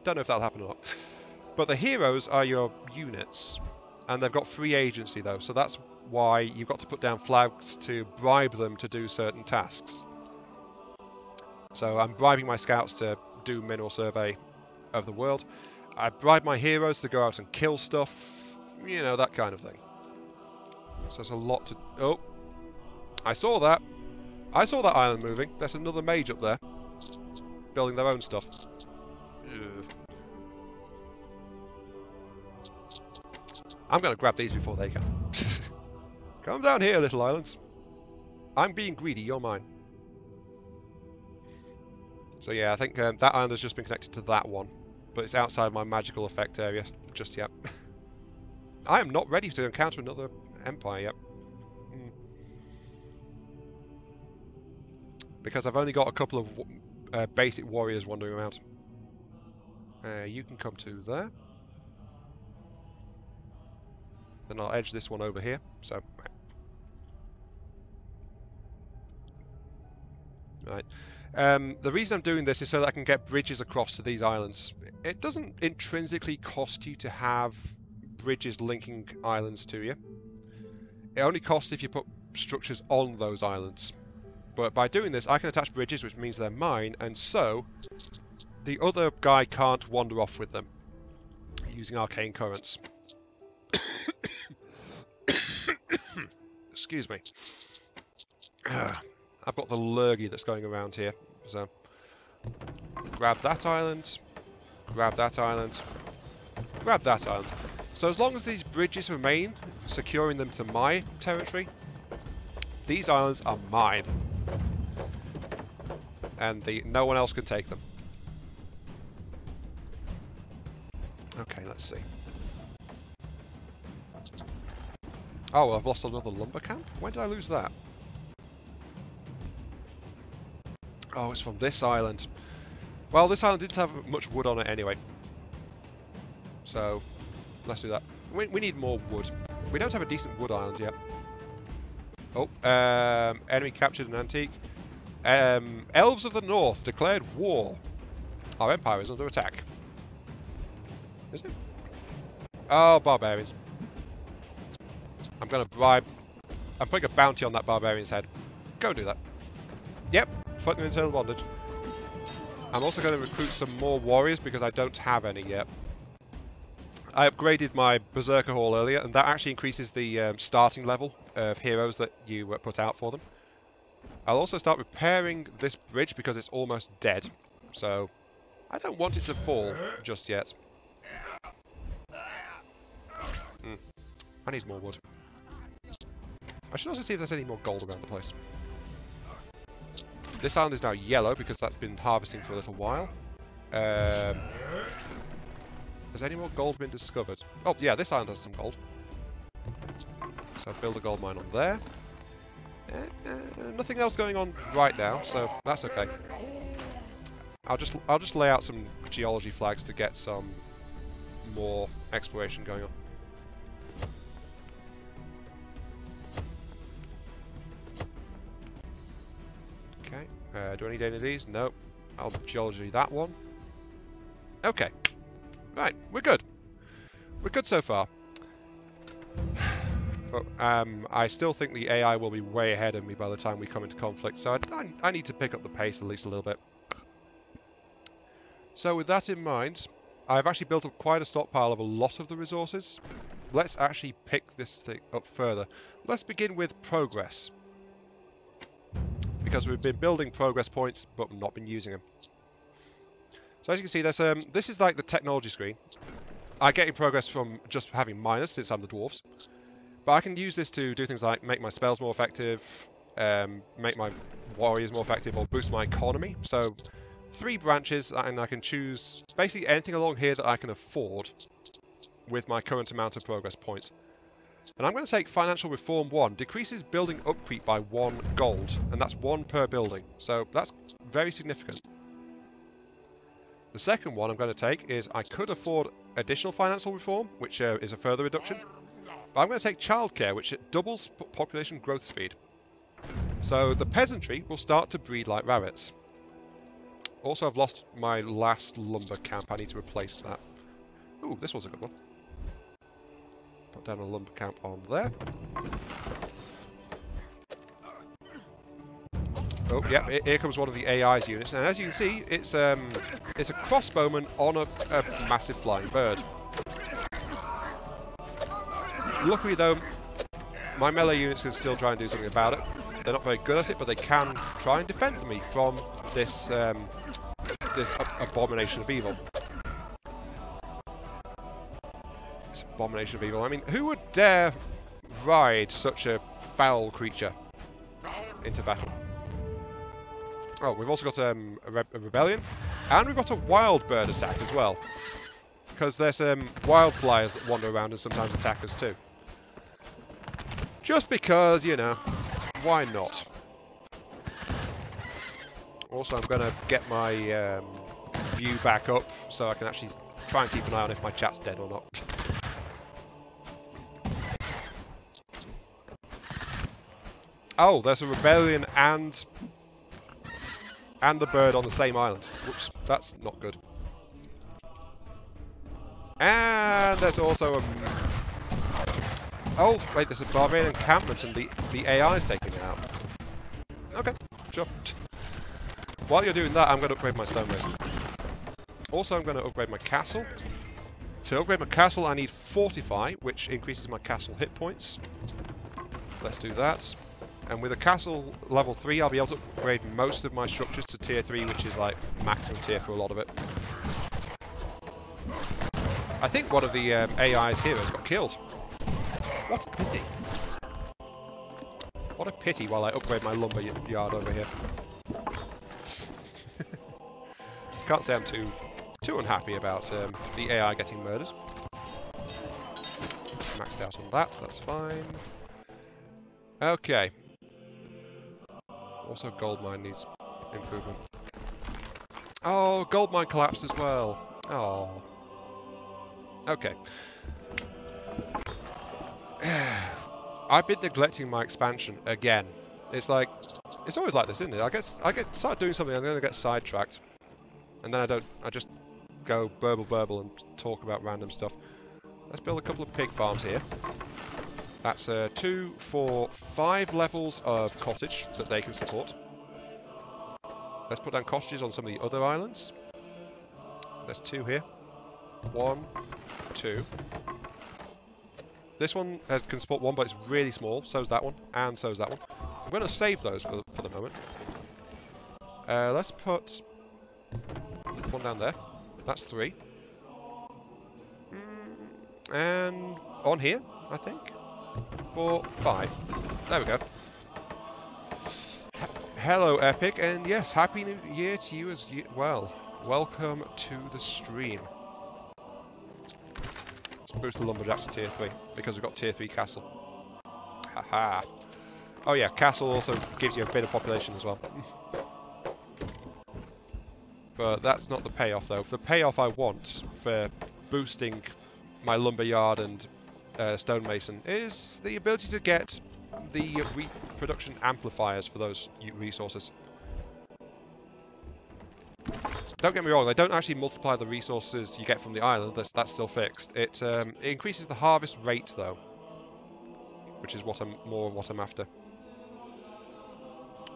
don't know if that'll happen or not. But the heroes are your units, and they've got free agency though, so that's why you've got to put down flags to bribe them to do certain tasks. So I'm bribing my scouts to do mineral survey of the world. I bribe my heroes to go out and kill stuff, you know, that kind of thing. So there's a lot to... Oh, I saw that. I saw that island moving. There's another mage up there, building their own stuff. Ugh. I'm going to grab these before they can. Come down here, little islands. I'm being greedy, you're mine. So yeah, I think that island has just been connected to that one. But it's outside my magical effect area just yet. I am not ready to encounter another empire yet. Because I've only got a couple of basic warriors wandering around. You can come to there. Then I'll edge this one over here. So, right. The reason I'm doing this is so that I can get bridges across to these islands. It doesn't intrinsically cost you to have bridges linking islands to you. It only costs if you put structures on those islands. But by doing this, I can attach bridges, which means they're mine, and so the other guy can't wander off with them using arcane currents. Excuse me. I've got the lurgy that's going around here, so grab that island, grab that island, grab that island. So as long as these bridges remain, securing them to my territory, these islands are mine. And no one else can take them. Okay, let's see. Oh, I've lost another lumber camp? When did I lose that? Oh, it's from this island. Well, this island didn't have much wood on it anyway. So, let's do that. We need more wood. We don't have a decent wood island yet. Oh, enemy captured an antique. Elves of the North declared war. Our empire is under attack. Is it? Oh, barbarians. I'm going to bribe... I'm putting a bounty on that barbarian's head. Go do that. Yep, putting them internal bondage. I'm also going to recruit some more warriors because I don't have any yet. I upgraded my Berserker Hall earlier, and that actually increases the starting level of heroes that you put out for them. I'll also start repairing this bridge because it's almost dead. So, I don't want it to fall just yet. I need more wood. I should also see if there's any more gold around the place. This island is now yellow because that's been harvesting for a little while. Has any more gold been discovered? Oh, yeah, this island has some gold. So build a gold mine on there. Nothing else going on right now, so that's okay. I'll just lay out some geology flags to get some more exploration going on. Okay. Do I need any of these? Nope. I'll geology that one. Okay. Right, we're good. We're good so far. But, I still think the AI will be way ahead of me by the time we come into conflict, so I need to pick up the pace at least a little bit. So with that in mind, I've actually built up quite a stockpile of a lot of the resources. Let's actually pick this thing up further. Let's begin with progress. Because we've been building progress points, but not been using them. So as you can see, there's this is like the technology screen. I get in progress from just having minus, since I'm the dwarves. But I can use this to do things like make my spells more effective, make my warriors more effective, or boost my economy. So 3 branches, and I can choose basically anything along here that I can afford with my current amount of progress points. And I'm going to take Financial Reform 1, decreases building upkeep by 1 gold, and that's 1 per building. So that's very significant. The second one I'm going to take is I could afford additional financial reform, which is a further reduction. But I'm going to take childcare, which doubles population growth speed. So the peasantry will start to breed like rabbits. Also, I've lost my last lumber camp. I need to replace that. Ooh, this was a good one. Put down a lumber camp on there. Oh, yeah, here comes one of the AI's units, and as you can see, it's a crossbowman on a massive flying bird. Luckily, though, my melee units can still try and do something about it. They're not very good at it, but they can try and defend me from this this abomination of evil. This abomination of evil. I mean, who would dare ride such a foul creature into battle? Oh, we've also got a rebellion, and we've got a wild bird attack as well. Because there's wild flyers that wander around and sometimes attack us too. Just because, you know, why not? Also, I'm going to get my view back up so I can actually try and keep an eye on if my chat's dead or not. Oh, there's a rebellion and the bird on the same island. Whoops, that's not good. And there's also a... Oh, wait, there's a barbarian encampment and the AI is taking it out. Okay, sure. While you're doing that, I'm going to upgrade my stone mason. Also, I'm going to upgrade my castle. To upgrade my castle, I need Fortify, which increases my castle hit points. Let's do that. And with a castle level 3, I'll be able to upgrade most of my structures to tier 3, which is like maximum tier for a lot of it. I think one of the AI's heroes got killed. What a pity. What a pity while I upgrade my lumber yard over here. Can't say I'm too unhappy about the AI getting murdered. Maxed out on that, that's fine. Okay. Also, gold mine needs improvement. Oh, gold mine collapsed as well. Oh. Okay. I've been neglecting my expansion again. It's like, it's always like this, isn't it? I get start doing something, I'm gonna get sidetracked, and then I just go burble and talk about random stuff. Let's build a couple of pig farms here. That's 2, 4, 5 levels of cottage that they can support. Let's put down cottages on some of the other islands. There's 2 here. 1, 2. This one can support 1, but it's really small. So's that one, and so's that one. I'm going to save those for the moment. Let's put 1 down there. That's 3. And on here, I think. 4, 5. There we go. Hello, Epic, and yes, Happy New Year to you as well. Welcome to the stream. Let's boost the lumberjacks to tier 3 because we've got tier 3 castle. Haha. Oh yeah, castle also gives you a bit of population as well. But that's not the payoff though. The payoff I want for boosting my lumberyard and stonemason is the ability to get the reproduction amplifiers for those resources. Don't get me wrong, they don't actually multiply the resources you get from the island, that's still fixed. It increases the harvest rate though, which is what I'm after.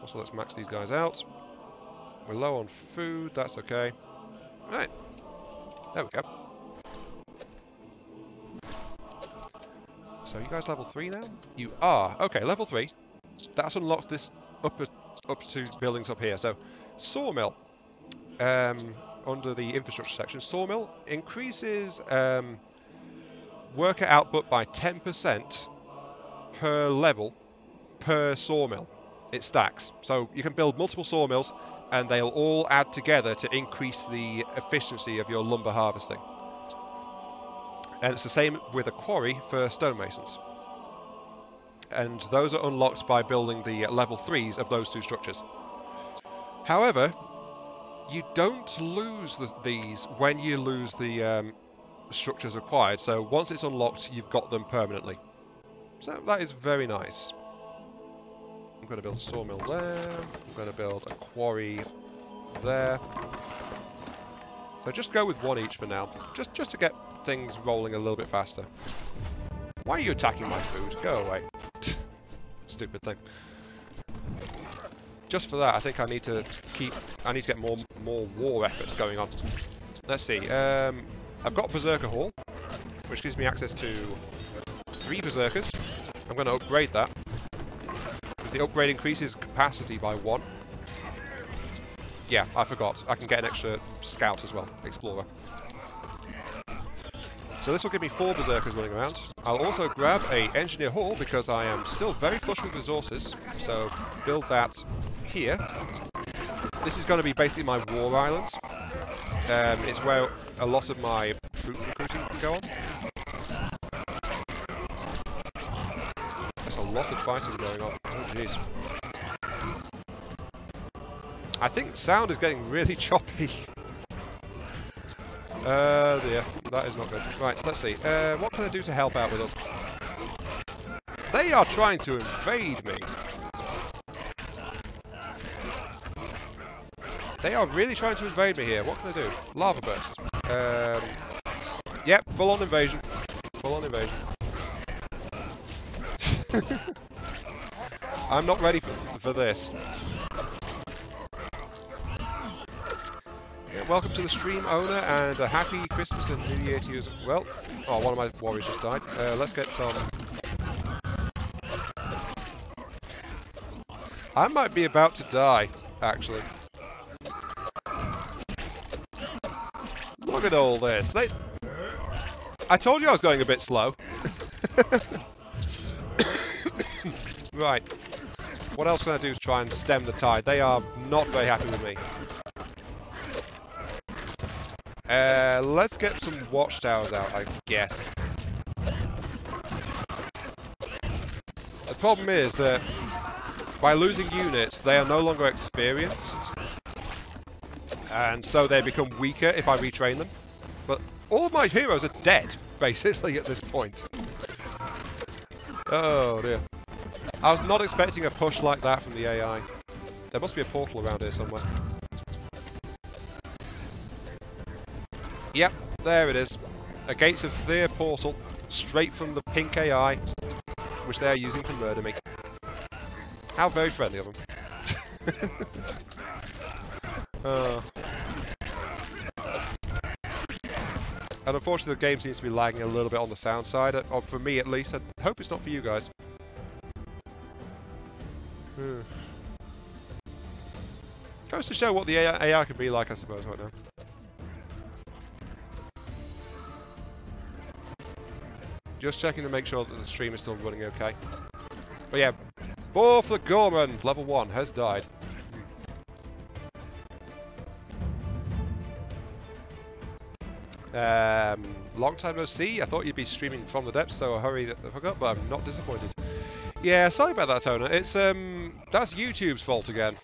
Also, let's max these guys out. We're low on food, that's okay. Right, there we go. So you guys level 3 now? You are. Okay, level 3. That's unlocked this up to buildings up here. So, sawmill. Under the infrastructure section, sawmill increases worker output by 10% per level per sawmill. It stacks. So you can build multiple sawmills and they'll all add together to increase the efficiency of your lumber harvesting. And it's the same with a quarry for stonemasons. And those are unlocked by building the level 3s of those 2 structures. However, you don't lose these when you lose the structures acquired. So once it's unlocked, you've got them permanently. So that is very nice. I'm going to build a sawmill there. I'm going to build a quarry there. So just go with 1 each for now, just to get things rolling a little bit faster. Why are you attacking my food? Go away. Stupid thing. Just for that, I think I need to get more war efforts going on. Let's see. I've got Berserker Hall, which gives me access to 3 Berserkers. I'm going to upgrade that. Because the upgrade increases capacity by 1. Yeah, I forgot. I can get an extra scout as well, explorer. So this will give me 4 Berserkers running around. I'll also grab a Engineer Hall because I am still very flush with resources. So build that here. This is going to be basically my war island. It's where a lot of my troop recruiting can go on. There's a lot of fighting going on. Oh jeez. I think sound is getting really choppy. Dear, that is not good. Right, let's see. What can I do to help out with us? They are trying to invade me. They are really trying to invade me here. What can I do? Lava burst. Yep, full-on invasion. Full-on invasion. I'm not ready for this. Yeah, welcome to the stream, owner, and a happy Christmas and New Year to you as well. Oh, one of my warriors just died. Let's get some... I might be about to die, actually. Look at all this. I told you I was going a bit slow. Right. What else can I do to try and stem the tide? They are not very happy with me. Let's get some watchtowers out, I guess. The problem is that by losing units, they are no longer experienced. And so they become weaker if I retrain them. But all of my heroes are dead, basically, at this point. Oh dear. I was not expecting a push like that from the AI. There must be a portal around here somewhere. Yep, there it is. A Gates of Fear portal, straight from the pink AI, which they are using to murder me. How very friendly of them. And unfortunately the game seems to be lagging a little bit on the sound side, for me at least. I hope it's not for you guys. Goes to show what the AI can be like, I suppose, right now. Just checking to make sure that the stream is still running okay. But yeah, Boar for the Gorman, level 1, has died. Long time no see. I thought you'd be streaming from the depths, so I hurried the hook up, but I'm not disappointed. Yeah, sorry about that, Tona. It's that's YouTube's fault again.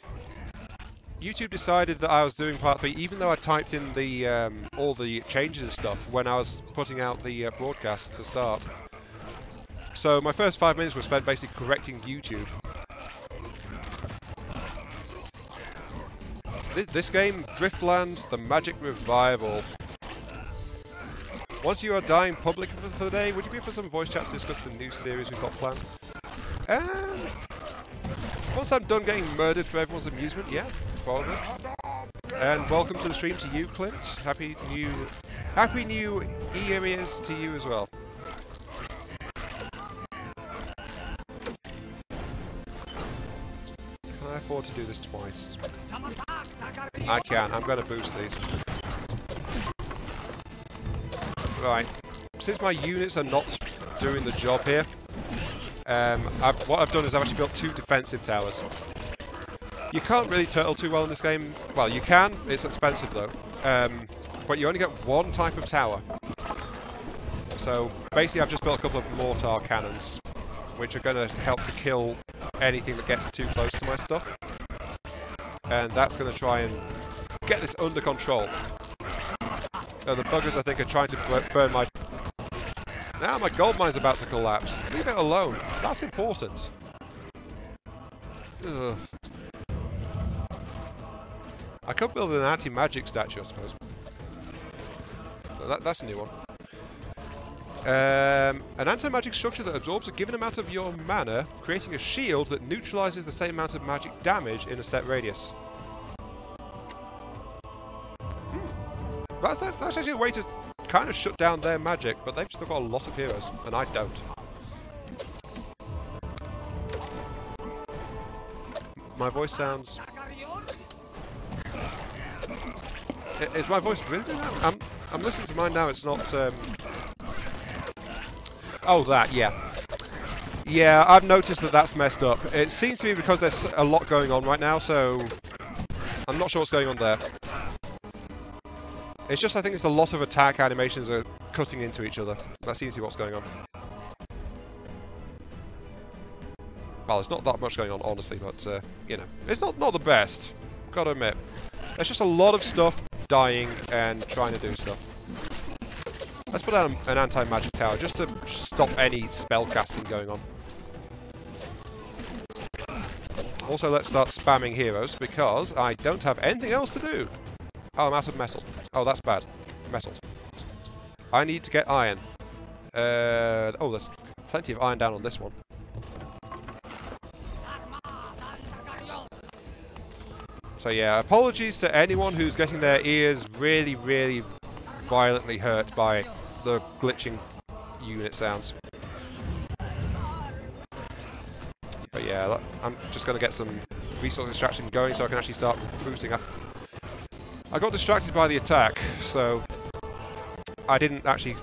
YouTube decided that I was doing part 3, even though I typed in the all the changes and stuff when I was putting out the broadcast to start. So my first 5 minutes were spent basically correcting YouTube. This game, Driftland, the Magic Revival. Once you are dying public for the day, would you be for some voice chat to discuss the new series we've got planned? Once I'm done getting murdered for everyone's amusement, yeah, probably. And welcome to the stream to you, Clint. Happy New Year's to you as well. Can I afford to do this twice? I can. I'm going to boost these. Right. Since my units are not doing the job here, what I've done is I've actually built 2 defensive towers. You can't really turtle too well in this game. Well, you can. It's expensive though. But you only get 1 type of tower. So basically I've just built a couple of mortar cannons, which are going to help to kill anything that gets too close to my stuff. And that's going to try and get this under control. The buggers, I think, are trying to burn my... Now my gold mine's about to collapse. Leave it alone. That's important. Ugh. I could build an anti-magic statue, I suppose. That's a new one. An anti-magic structure that absorbs a given amount of your mana, creating a shield that neutralizes the same amount of magic damage in a set radius. That's actually a way to kind of shut down their magic, but they've still got a lot of heroes, and I don't. My voice sounds... Is my voice really doing that? I'm listening to mine now, it's not... Oh, that, yeah. Yeah, I've noticed that that's messed up. It seems to be because there's a lot going on right now, so... I'm not sure what's going on there. It's just, I think it's a lot of attack animations are cutting into each other. That seems to be what's going on. Well, it's not that much going on, honestly, but, you know. It's not the best, gotta admit. There's just a lot of stuff dying and trying to do stuff. Let's put down an anti-magic tower, just to stop any spell casting going on. Also, let's start spamming heroes, because I don't have anything else to do. Oh, I'm out of metal. Oh, that's bad. Metal. I need to get iron. Oh, there's plenty of iron down on this one. So yeah, apologies to anyone who's getting their ears really, really violently hurt by the glitching unit sounds. But yeah, I'm just going to get some resource extraction going so I can actually start recruiting. I got distracted by the attack, so I didn't actually...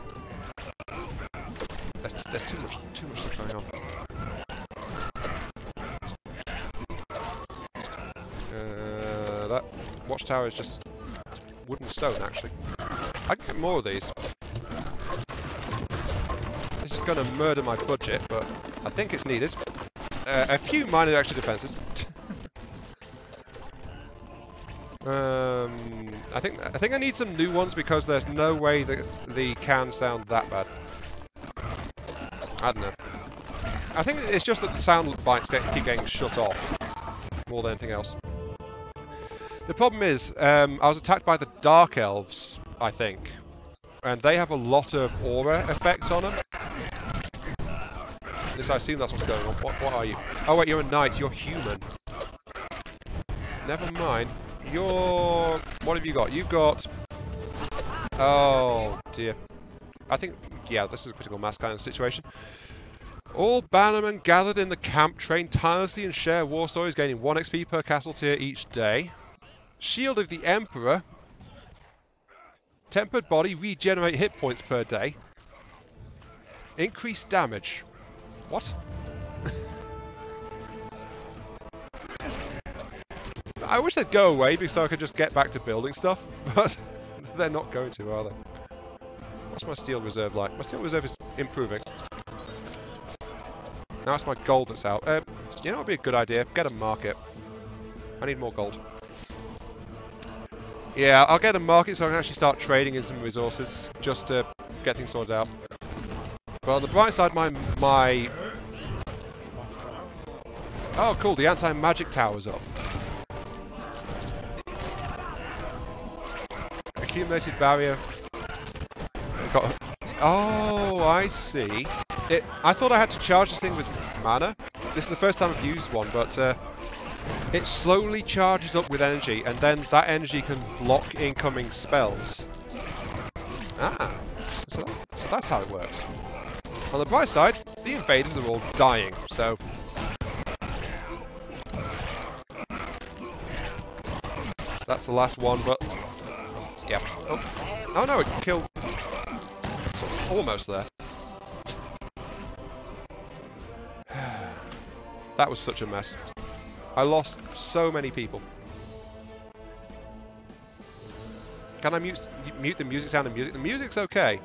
There's too much stuff going on. That watchtower is just wood and stone, actually. I can get more of these. This is going to murder my budget, but I think it's needed. A few minor extra defenses. I think I need some new ones because there's no way that the can sound that bad. I don't know. I think it's just that the sound bites keep getting shut off more than anything else. The problem is, I was attacked by the Dark Elves, I think, and they have a lot of aura effects on them. At least I assume that's what's going on. What are you? Oh wait, you're a knight. You're human. Never mind. You're... What have you got? You've got... Oh dear. I think... Yeah, this is a critical mass kind of situation. All bannermen gathered in the camp train tirelessly and share war stories, gaining 1 XP per castle tier each day. Shield of the Emperor. Tempered body, regenerate hit points per day. Increased damage. What? I wish they'd go away because I could just get back to building stuff, but they're not going to, are they? What's my steel reserve like? My steel reserve is improving. Now it's my gold that's out. You know what would be a good idea? Get a market. I need more gold. Yeah, I'll get a market so I can actually start trading in some resources, just to get things sorted out. But on the bright side, my... Oh, cool, the anti-magic tower's up. Accumulated barrier. Oh, I see. I thought I had to charge this thing with mana. This is the first time I've used one, but it slowly charges up with energy, and then that energy can block incoming spells. Ah, so that's how it works. On the bright side, the invaders are all dying, so... That's the last one, but... Yeah. Oh no, it killed... Almost there. That was such a mess. I lost so many people. Can I mute the music sound and music? The music's okay.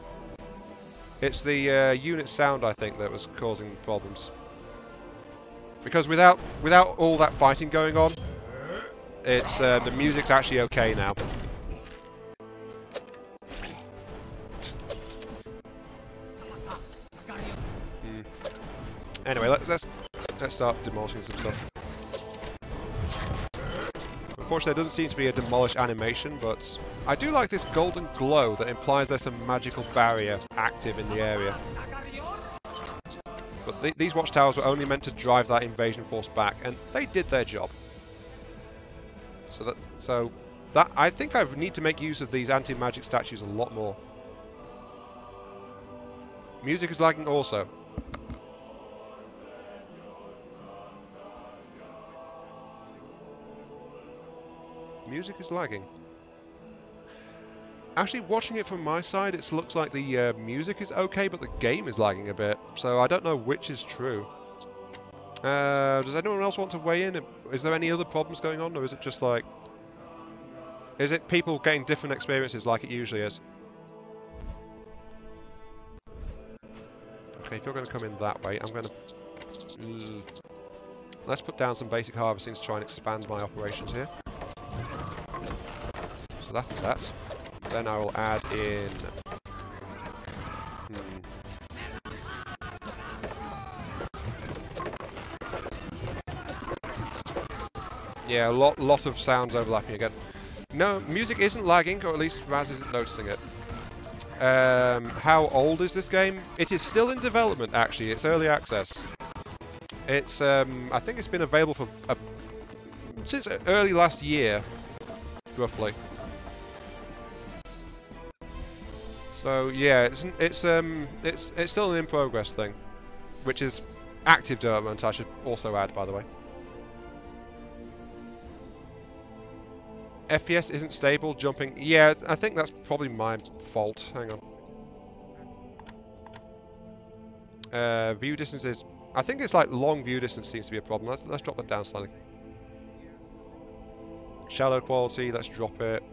It's the unit sound, I think, that was causing problems. Because without all that fighting going on, it's the music's actually okay now. Anyway, let's start demolishing some stuff. Unfortunately, there doesn't seem to be a demolish animation, but I do like this golden glow that implies there's some magical barrier active in the area. But these watchtowers were only meant to drive that invasion force back, and they did their job. So that I think I need to make use of these anti-magic statues a lot more. Music is lagging also. Music is lagging. Actually, watching it from my side, it looks like the music is okay, but the game is lagging a bit. So I don't know which is true. Does anyone else want to weigh in? Is there any other problems going on, or is it just like... Is it people getting different experiences like it usually is? Okay, if you're going to come in that way, I'm going to... Let's put down some basic harvesting to try and expand my operations here. So that's that. Then I will add in... Yeah, a lot of sounds overlapping again. No, music isn't lagging, or at least Raz isn't noticing it. How old is this game? It is still in development, actually. It's early access. It's, I think it's been available for since early last year, roughly. So yeah, it's still an in progress thing, which is active development. I should also add, by the way. FPS isn't stable. Jumping. Yeah, I think that's probably my fault. Hang on. View distance is. I think it's like long view distance seems to be a problem. Let's drop that down slightly. Shadow quality. Let's drop it.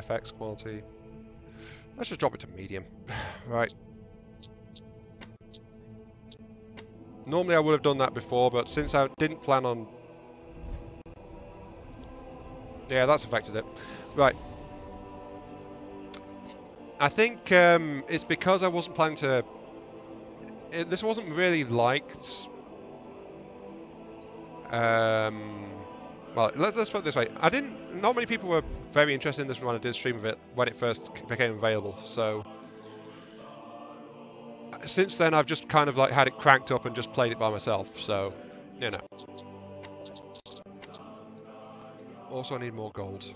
FX quality. Let's just drop it to medium. Right. Normally I would have done that before, but since I didn't plan on... Yeah, that's affected it. Right. I think it's because I wasn't planning to... This wasn't really liked... Well, let's put it this way. Not many people were very interested in this when I did stream of it when it first became available. So since then, I've just kind of like had it cranked up and just played it by myself. So you know. Also, I need more gold.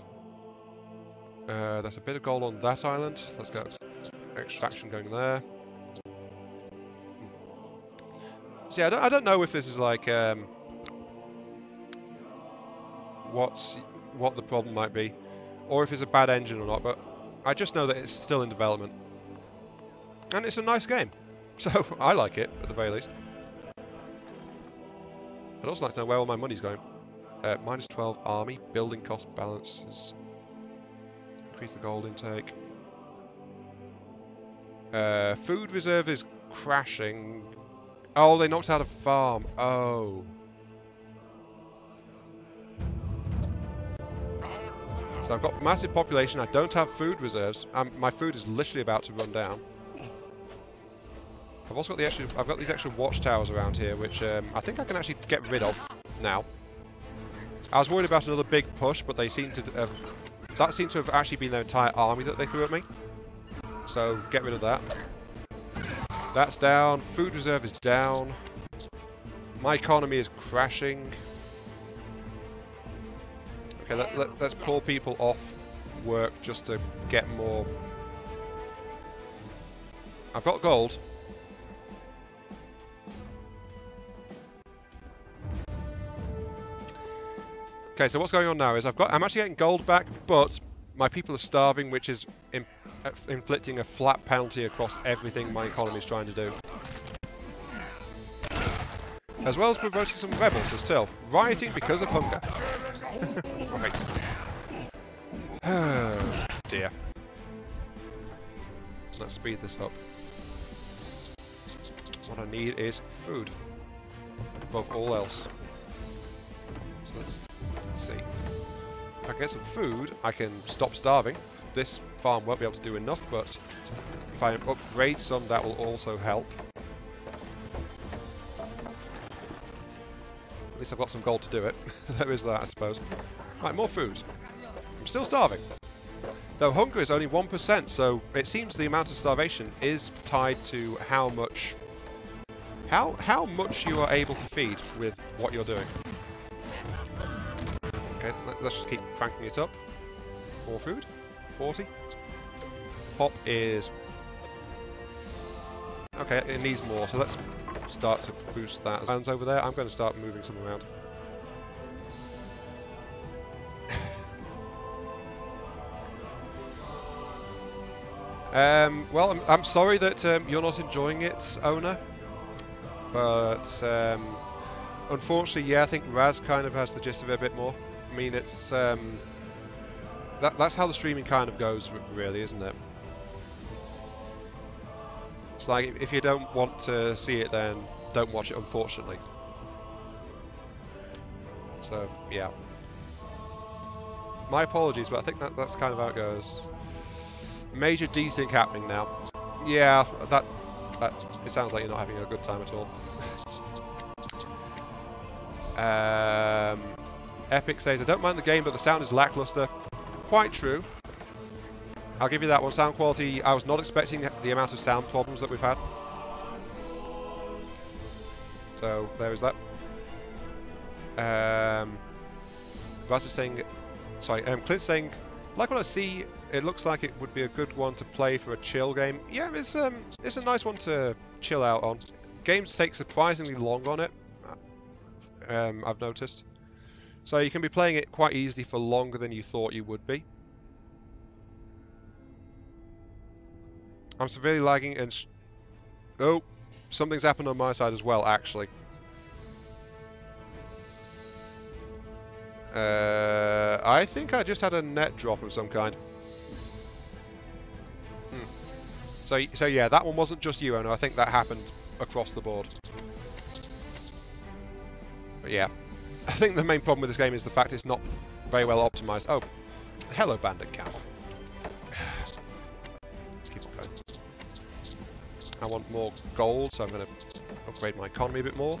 There's a bit of gold on that island. Let's go. Extraction going there. So yeah, I don't know if this is like. What the problem might be, or if it's a bad engine or not, but I just know that it's still in development. And it's a nice game, so I like it, at the very least. I'd also like to know where all my money's going. Minus 12 army, building cost balances. Increase the gold intake. Food reserve is crashing. Oh, they knocked out a farm. Oh. So I've got massive population, I don't have food reserves, my food is literally about to run down. I've also got I've got these extra watchtowers around here, which I think I can actually get rid of now. I was worried about another big push, but they seem to that seems to have actually been their entire army that they threw at me. So get rid of that. That's down, food reserve is down. My economy is crashing. Okay, let's pull people off work just to get more. I've got gold. Okay, so what's going on now is I'm actually getting gold back, but my people are starving, which is inflicting a flat penalty across everything my economy is trying to do. As well as promoting some rebels as still rioting because of hunger. Right. Oh dear. Let's speed this up. What I need is food. Above all else. So let's see. If I can get some food, I can stop starving. This farm won't be able to do enough, but if I upgrade some, that will also help. At least I've got some gold to do it. There is that, I suppose. Right, more food. I'm still starving. Though hunger is only 1%, so it seems the amount of starvation is tied to how much you are able to feed with what you're doing. Okay, let's just keep cranking it up. More food. 40. Hop is... Okay, it needs more, so let's start to boost that. Lands over there, I'm going to start moving some around. Well, I'm sorry that you're not enjoying it, owner. But unfortunately, yeah, I think Raz kind of has the gist of it a bit more. I mean, it's that's how the streaming kind of goes, really, isn't it? It's like if you don't want to see it, then don't watch it, unfortunately. So yeah, my apologies, but I think that's kind of how it goes. Major desync happening now. Yeah, that it sounds like you're not having a good time at all. Epic says, I don't mind the game, but the sound is lackluster. Quite true. I'll give you that one. Sound quality, I was not expecting the amount of sound problems that we've had. So there is that. Vas is saying, sorry, Clint's saying, like what I see, it looks like it would be a good one to play for a chill game. Yeah, it's a nice one to chill out on. Games take surprisingly long on it, I've noticed. So you can be playing it quite easily for longer than you thought you would be. I'm severely lagging and... oh, something's happened on my side as well, actually. I think I just had a net drop of some kind. So yeah, that one wasn't just you, Ono. I think that happened across the board. But yeah, I think the main problem with this game is the fact it's not very well optimized. Oh, hello, Bandit Camp. Let's keep on going. I want more gold, so I'm going to upgrade my economy a bit more.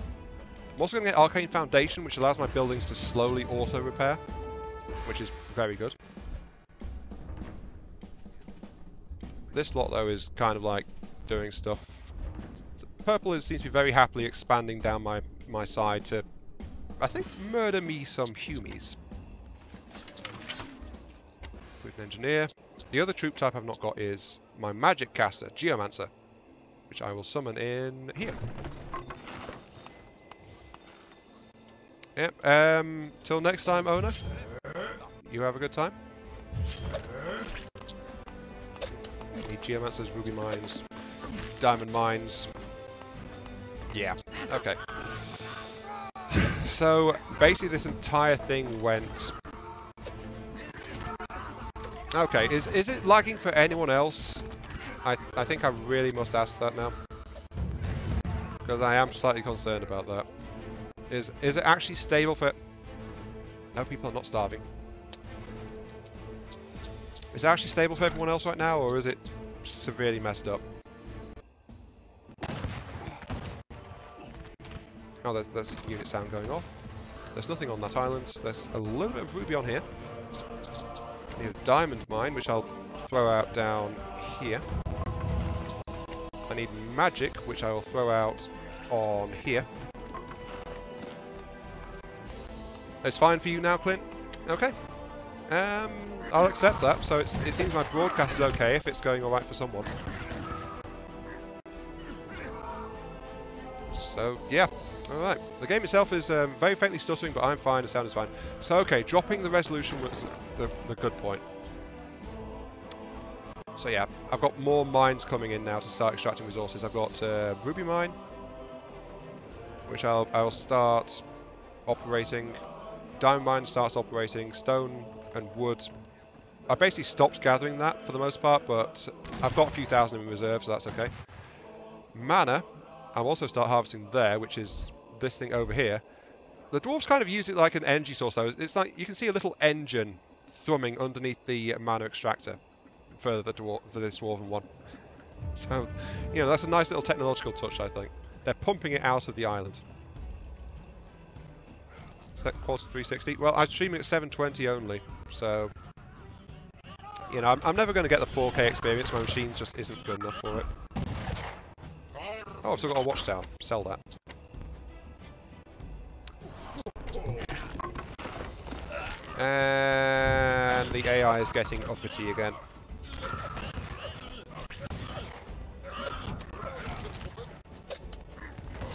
I'm also going to get Arcane Foundation, which allows my buildings to slowly auto-repair, which is very good. This lot, though, is kind of like doing stuff. Purple seems to be very happily expanding down my side to, I think, murder me some humies. With an engineer. The other troop type I've not got is my magic caster, Geomancer, which I will summon in here. Yep, till next time, owner. You have a good time. Need Geomancers, ruby mines, diamond mines. Yeah, okay. So, basically this entire thing went... okay, is it lagging for anyone else? I think I really must ask that now. Because I am slightly concerned about that. Is it actually stable for... no, people are not starving. Is it actually stable for everyone else right now, or is it severely messed up? Oh, there's a unit sound going off. There's nothing on that island. There's a little bit of ruby on here. I need a diamond mine, which I'll throw out down here. I need magic, which I will throw out on here. It's fine for you now, Clint? Okay. I'll accept that. So it seems my broadcast is okay if it's going alright for someone. So, yeah. Alright. The game itself is very faintly stuttering, but I'm fine. The sound is fine. So, okay. Dropping the resolution was the good point. So, yeah. I've got more mines coming in now to start extracting resources. I've got ruby mine, which I'll start operating. Diamond mine starts operating. Stone and wood. I basically stopped gathering that for the most part, but I've got a few thousand in reserve, so that's okay. Mana, I'll also start harvesting there, which is this thing over here. The dwarves kind of use it like an energy source, though. It's like you can see a little engine thrumming underneath the mana extractor for this dwarven one. So, you know, that's a nice little technological touch, I think. They're pumping it out of the island. Set quality 360. Well, I'm streaming at 720 only, so you know, I'm never going to get the 4K experience. My machine just isn't good enough for it. Oh, I've still got a watchtower. Sell that. And the AI is getting uppity again.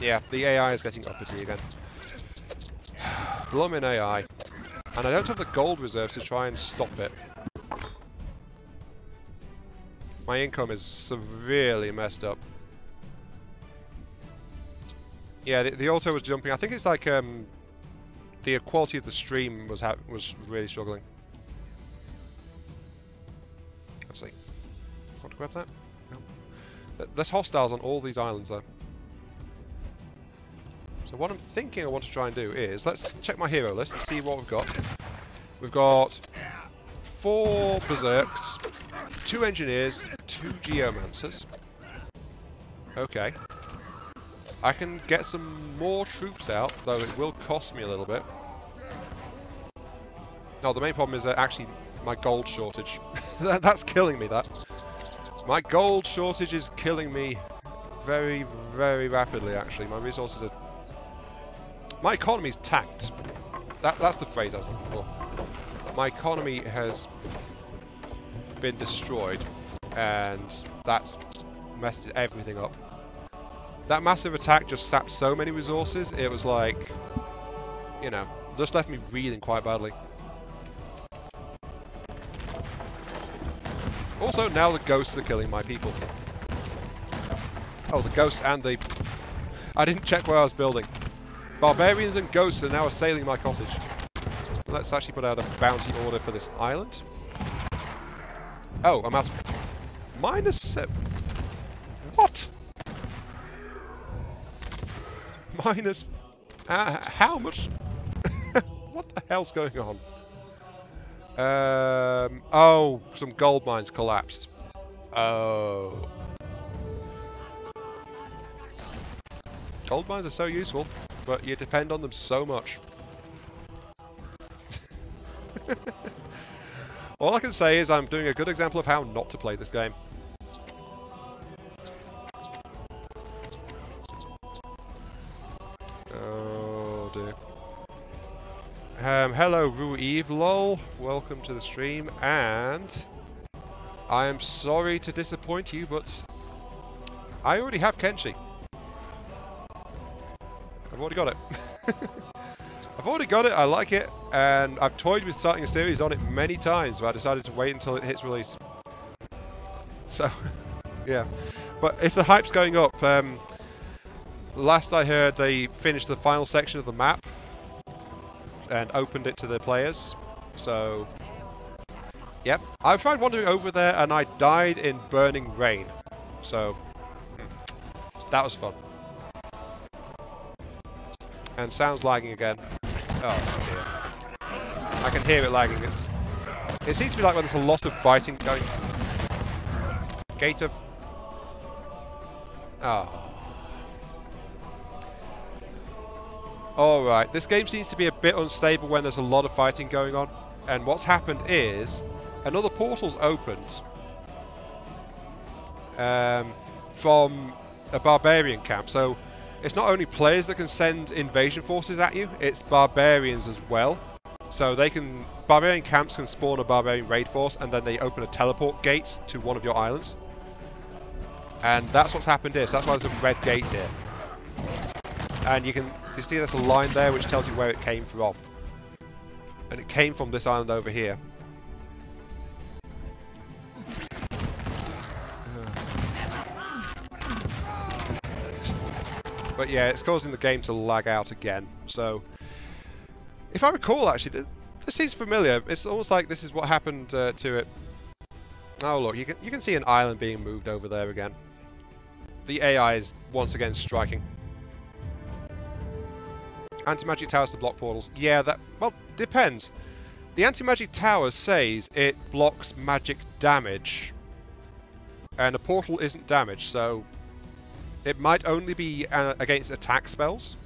Yeah, the AI is getting uppity again. Bloomin' AI. And I don't have the gold reserves to try and stop it. My income is severely messed up. Yeah, the auto was jumping. I think it's like the quality of the stream was really struggling. Let's see. Want to grab that? No. There's hostiles on all these islands though. So what I'm thinking I want to try and do is, let's check my hero list and see what we've got. We've got 4 berserks, 2 engineers, 2 geomancers. Okay. I can get some more troops out, though it will cost me a little bit. Oh, the main problem is actually my gold shortage. That's killing me, that. My gold shortage is killing me very, very rapidly, actually. My resources are My economy's tanked. That's the phrase I was looking for. My economy has been destroyed, and that's messed everything up. That massive attack just sapped so many resources, it was like, you know, just left me reeling quite badly. Also, now the ghosts are killing my people. Oh, the ghosts and the... I didn't check where I was building. Barbarians and ghosts are now assailing my cottage. Let's actually put out a bounty order for this island. Oh, I'm out of... -7... What? Minus... how much? What the hell's going on? Oh, some gold mines collapsed. Oh. Gold mines are so useful, but you depend on them so much. All I can say is I'm doing a good example of how not to play this game. Oh dear. Hello Rueve lol, welcome to the stream, and I am sorry to disappoint you, but I already have Kenshi. I've already got it. I've already got it, I like it, and I've toyed with starting a series on it many times, but I decided to wait until it hits release. So, yeah. But if the hype's going up, last I heard they finished the final section of the map and opened it to the players, so... Yep. I tried wandering over there and I died in burning rain, so... that was fun. And sounds lagging again. Oh dear. I can hear it lagging. It seems to be like when there's a lot of fighting going... Gate of... Oh. Alright, this game seems to be a bit unstable when there's a lot of fighting going on. And what's happened is... another portal's opened. From a barbarian camp. So... it's not only players that can send invasion forces at you, it's barbarians as well. So they can... barbarian camps can spawn a barbarian raid force, and then they open a teleport gate to one of your islands. And that's what's happened here, so that's why there's a red gate here. And you see there's a line there which tells you where it came from. And it came from this island over here. But yeah, it's causing the game to lag out again. So, if I recall, actually, this seems familiar. It's almost like this is what happened to it. Oh look, you can see an island being moved over there again. The AI is once again striking. Anti-magic towers to block portals. Yeah, that... well, depends. The anti-magic tower says it blocks magic damage. And a portal isn't damaged, so... it might only be against attack spells.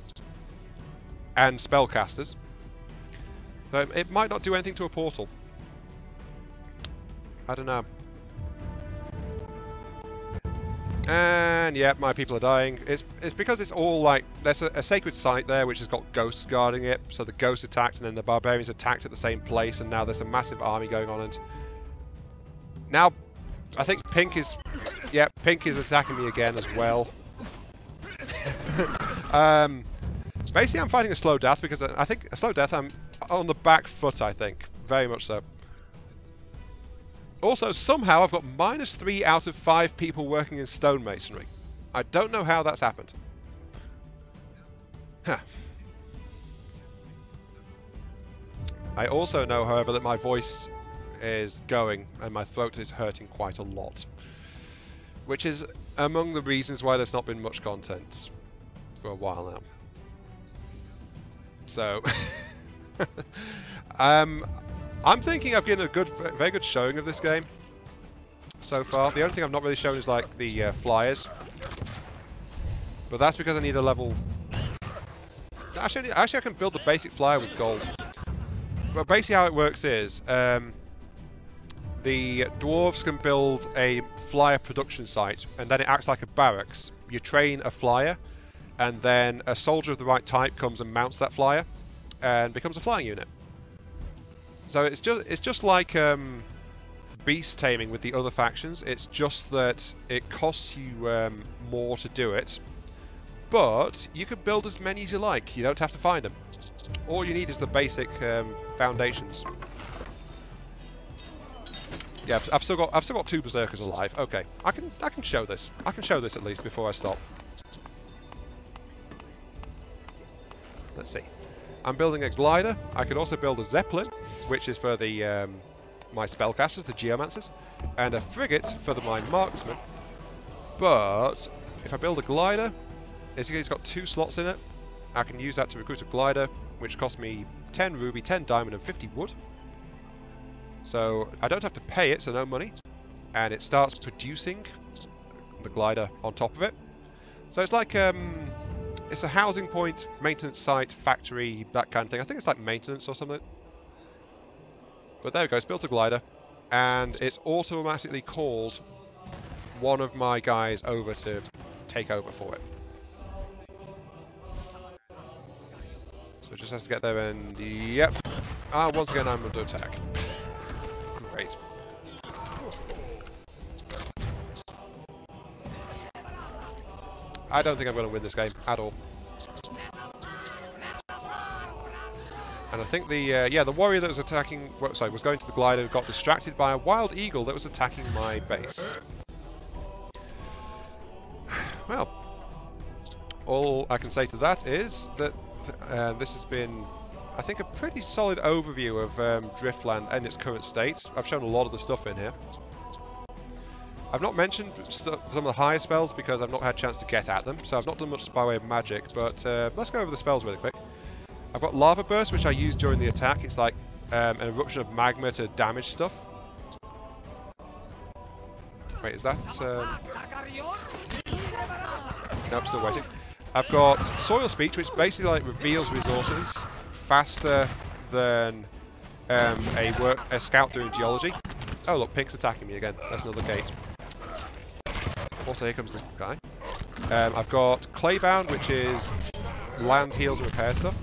And spellcasters. So it might not do anything to a portal. I don't know. And yeah, my people are dying. It's because it's all like, there's a sacred site there which has got ghosts guarding it. So the ghosts attacked and then the barbarians attacked at the same place, and now there's a massive army going on. And now I think Pink is, yeah, Pink is attacking me again as well. Basically I'm fighting a slow death because I think a slow death, I'm on the back foot, I think. Very much so. Also, somehow I've got -3 out of 5 people working in stonemasonry. I don't know how that's happened. Huh. I also know, however, that my voice is going and my throat is hurting quite a lot. Which is among the reasons why there's not been much content for a while now. So, I'm thinking I've given a very good showing of this game so far. The only thing I've not really shown is like the flyers, but that's because I need a level. Actually, I can build the basic flyer with gold. But basically, how it works is the dwarves can build a flyer production site, and then it acts like a barracks. You train a flyer, and then a soldier of the right type comes and mounts that flyer, and becomes a flying unit. So it's just like beast taming with the other factions. It's just that it costs you more to do it, but you can build as many as you like. You don't have to find them. All you need is the basic foundations. Yeah, I've still got 2 berserkers alive. Okay, I can show this. I can show this at least before I stop. Let's see. I'm building a glider. I could also build a zeppelin, which is for the my spellcasters, the geomancers, and a frigate for my marksmen. But if I build a glider, it's got 2 slots in it. I can use that to recruit a glider, which costs me 10 ruby, 10 diamond, and 50 wood. So I don't have to pay it, so no money, and it starts producing the glider on top of it. So it's like it's a housing point, maintenance site, factory, that kind of thing. I think it's like maintenance or something. But there we go, it's built a glider, and it's automatically called one of my guys over to take over for it. So it just has to get there and, yep. Ah, once again I'm under attack. Great. I don't think I'm going to win this game at all. And I think the warrior that was attacking, was going to the glider, got distracted by a wild eagle that was attacking my base. Well, all I can say to that is that this has been, I think, a pretty solid overview of Driftland and its current state. I've shown a lot of the stuff in here. I've not mentioned some of the higher spells because I've not had a chance to get at them, so I've not done much by way of magic, but let's go over the spells really quick. I've got Lava Burst, which I use during the attack. It's like an eruption of magma to damage stuff. Wait, is that... Nope, still waiting. I've got Soil Speech, which basically like reveals resources faster than a scout doing geology. Oh look, Pink's attacking me again. That's another gate. Also, here comes this guy. I've got Claybound, which is land heals and repair stuff.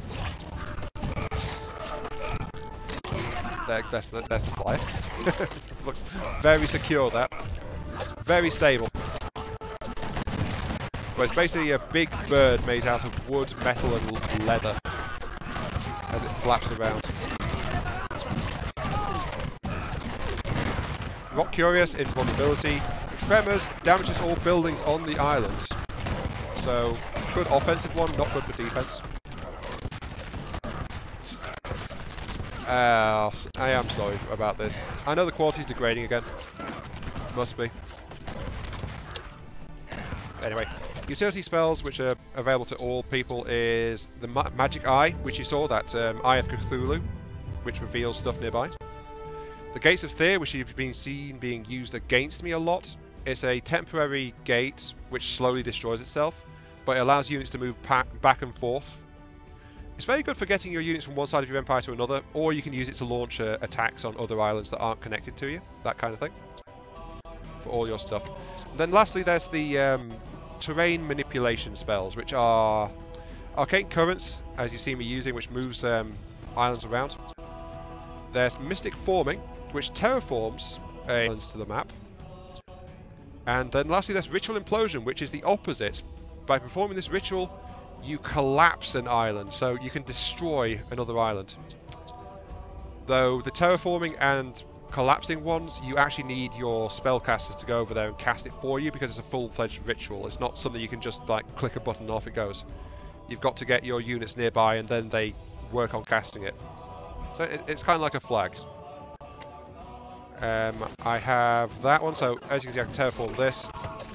That's the flyer. Looks very secure, that. Very stable. But it's basically a big bird made out of wood, metal and leather as it flaps around. Rock Curious, invulnerability. Tremors damages all buildings on the island. So, good offensive one, not good for defense. I am sorry about this. I know the quality's degrading again. Must be. Anyway, utility spells which are available to all people is the Magic Eye, which you saw, that Eye of Cthulhu, which reveals stuff nearby. The Gates of Fear, which you've been seen being used against me a lot. It's a temporary gate which slowly destroys itself, but it allows units to move back and forth. It's very good for getting your units from one side of your empire to another, or you can use it to launch attacks on other islands that aren't connected to you, that kind of thing, for all your stuff. And then lastly, there's the terrain manipulation spells, which are Arcane Currents, as you see me using, which moves islands around. There's Mystic Forming, which terraforms islands to the map. And then lastly, there's Ritual Implosion, which is the opposite. By performing this ritual, you collapse an island, so you can destroy another island. Though the terraforming and collapsing ones, you actually need your spellcasters to go over there and cast it for you, because it's a full-fledged ritual. It's not something you can just like click a button and off it goes. You've got to get your units nearby and then they work on casting it. So it's kind of like a flag. I have that one, so as you can see I can terraform this,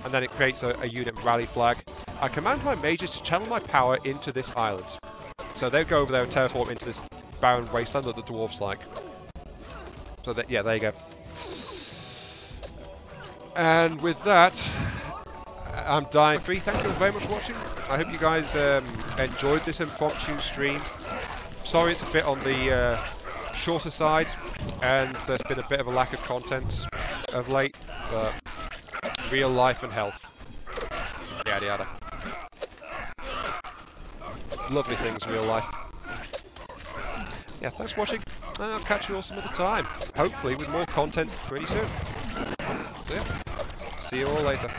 and then it creates a unit rally flag. I command my mages to channel my power into this island. So they'll go over there and terraform into this barren wasteland that the dwarves like. So that, yeah, there you go. And with that, I'm dying free. Thank you all very much for watching. I hope you guys enjoyed this impromptu stream. Sorry it's a bit on the shorter side, and there's been a bit of a lack of content of late, but real life and health. Yada yada. lovely things in real life. Yeah, thanks for watching, and I'll catch you all some other time. Hopefully with more content pretty soon. So yeah, see you all later.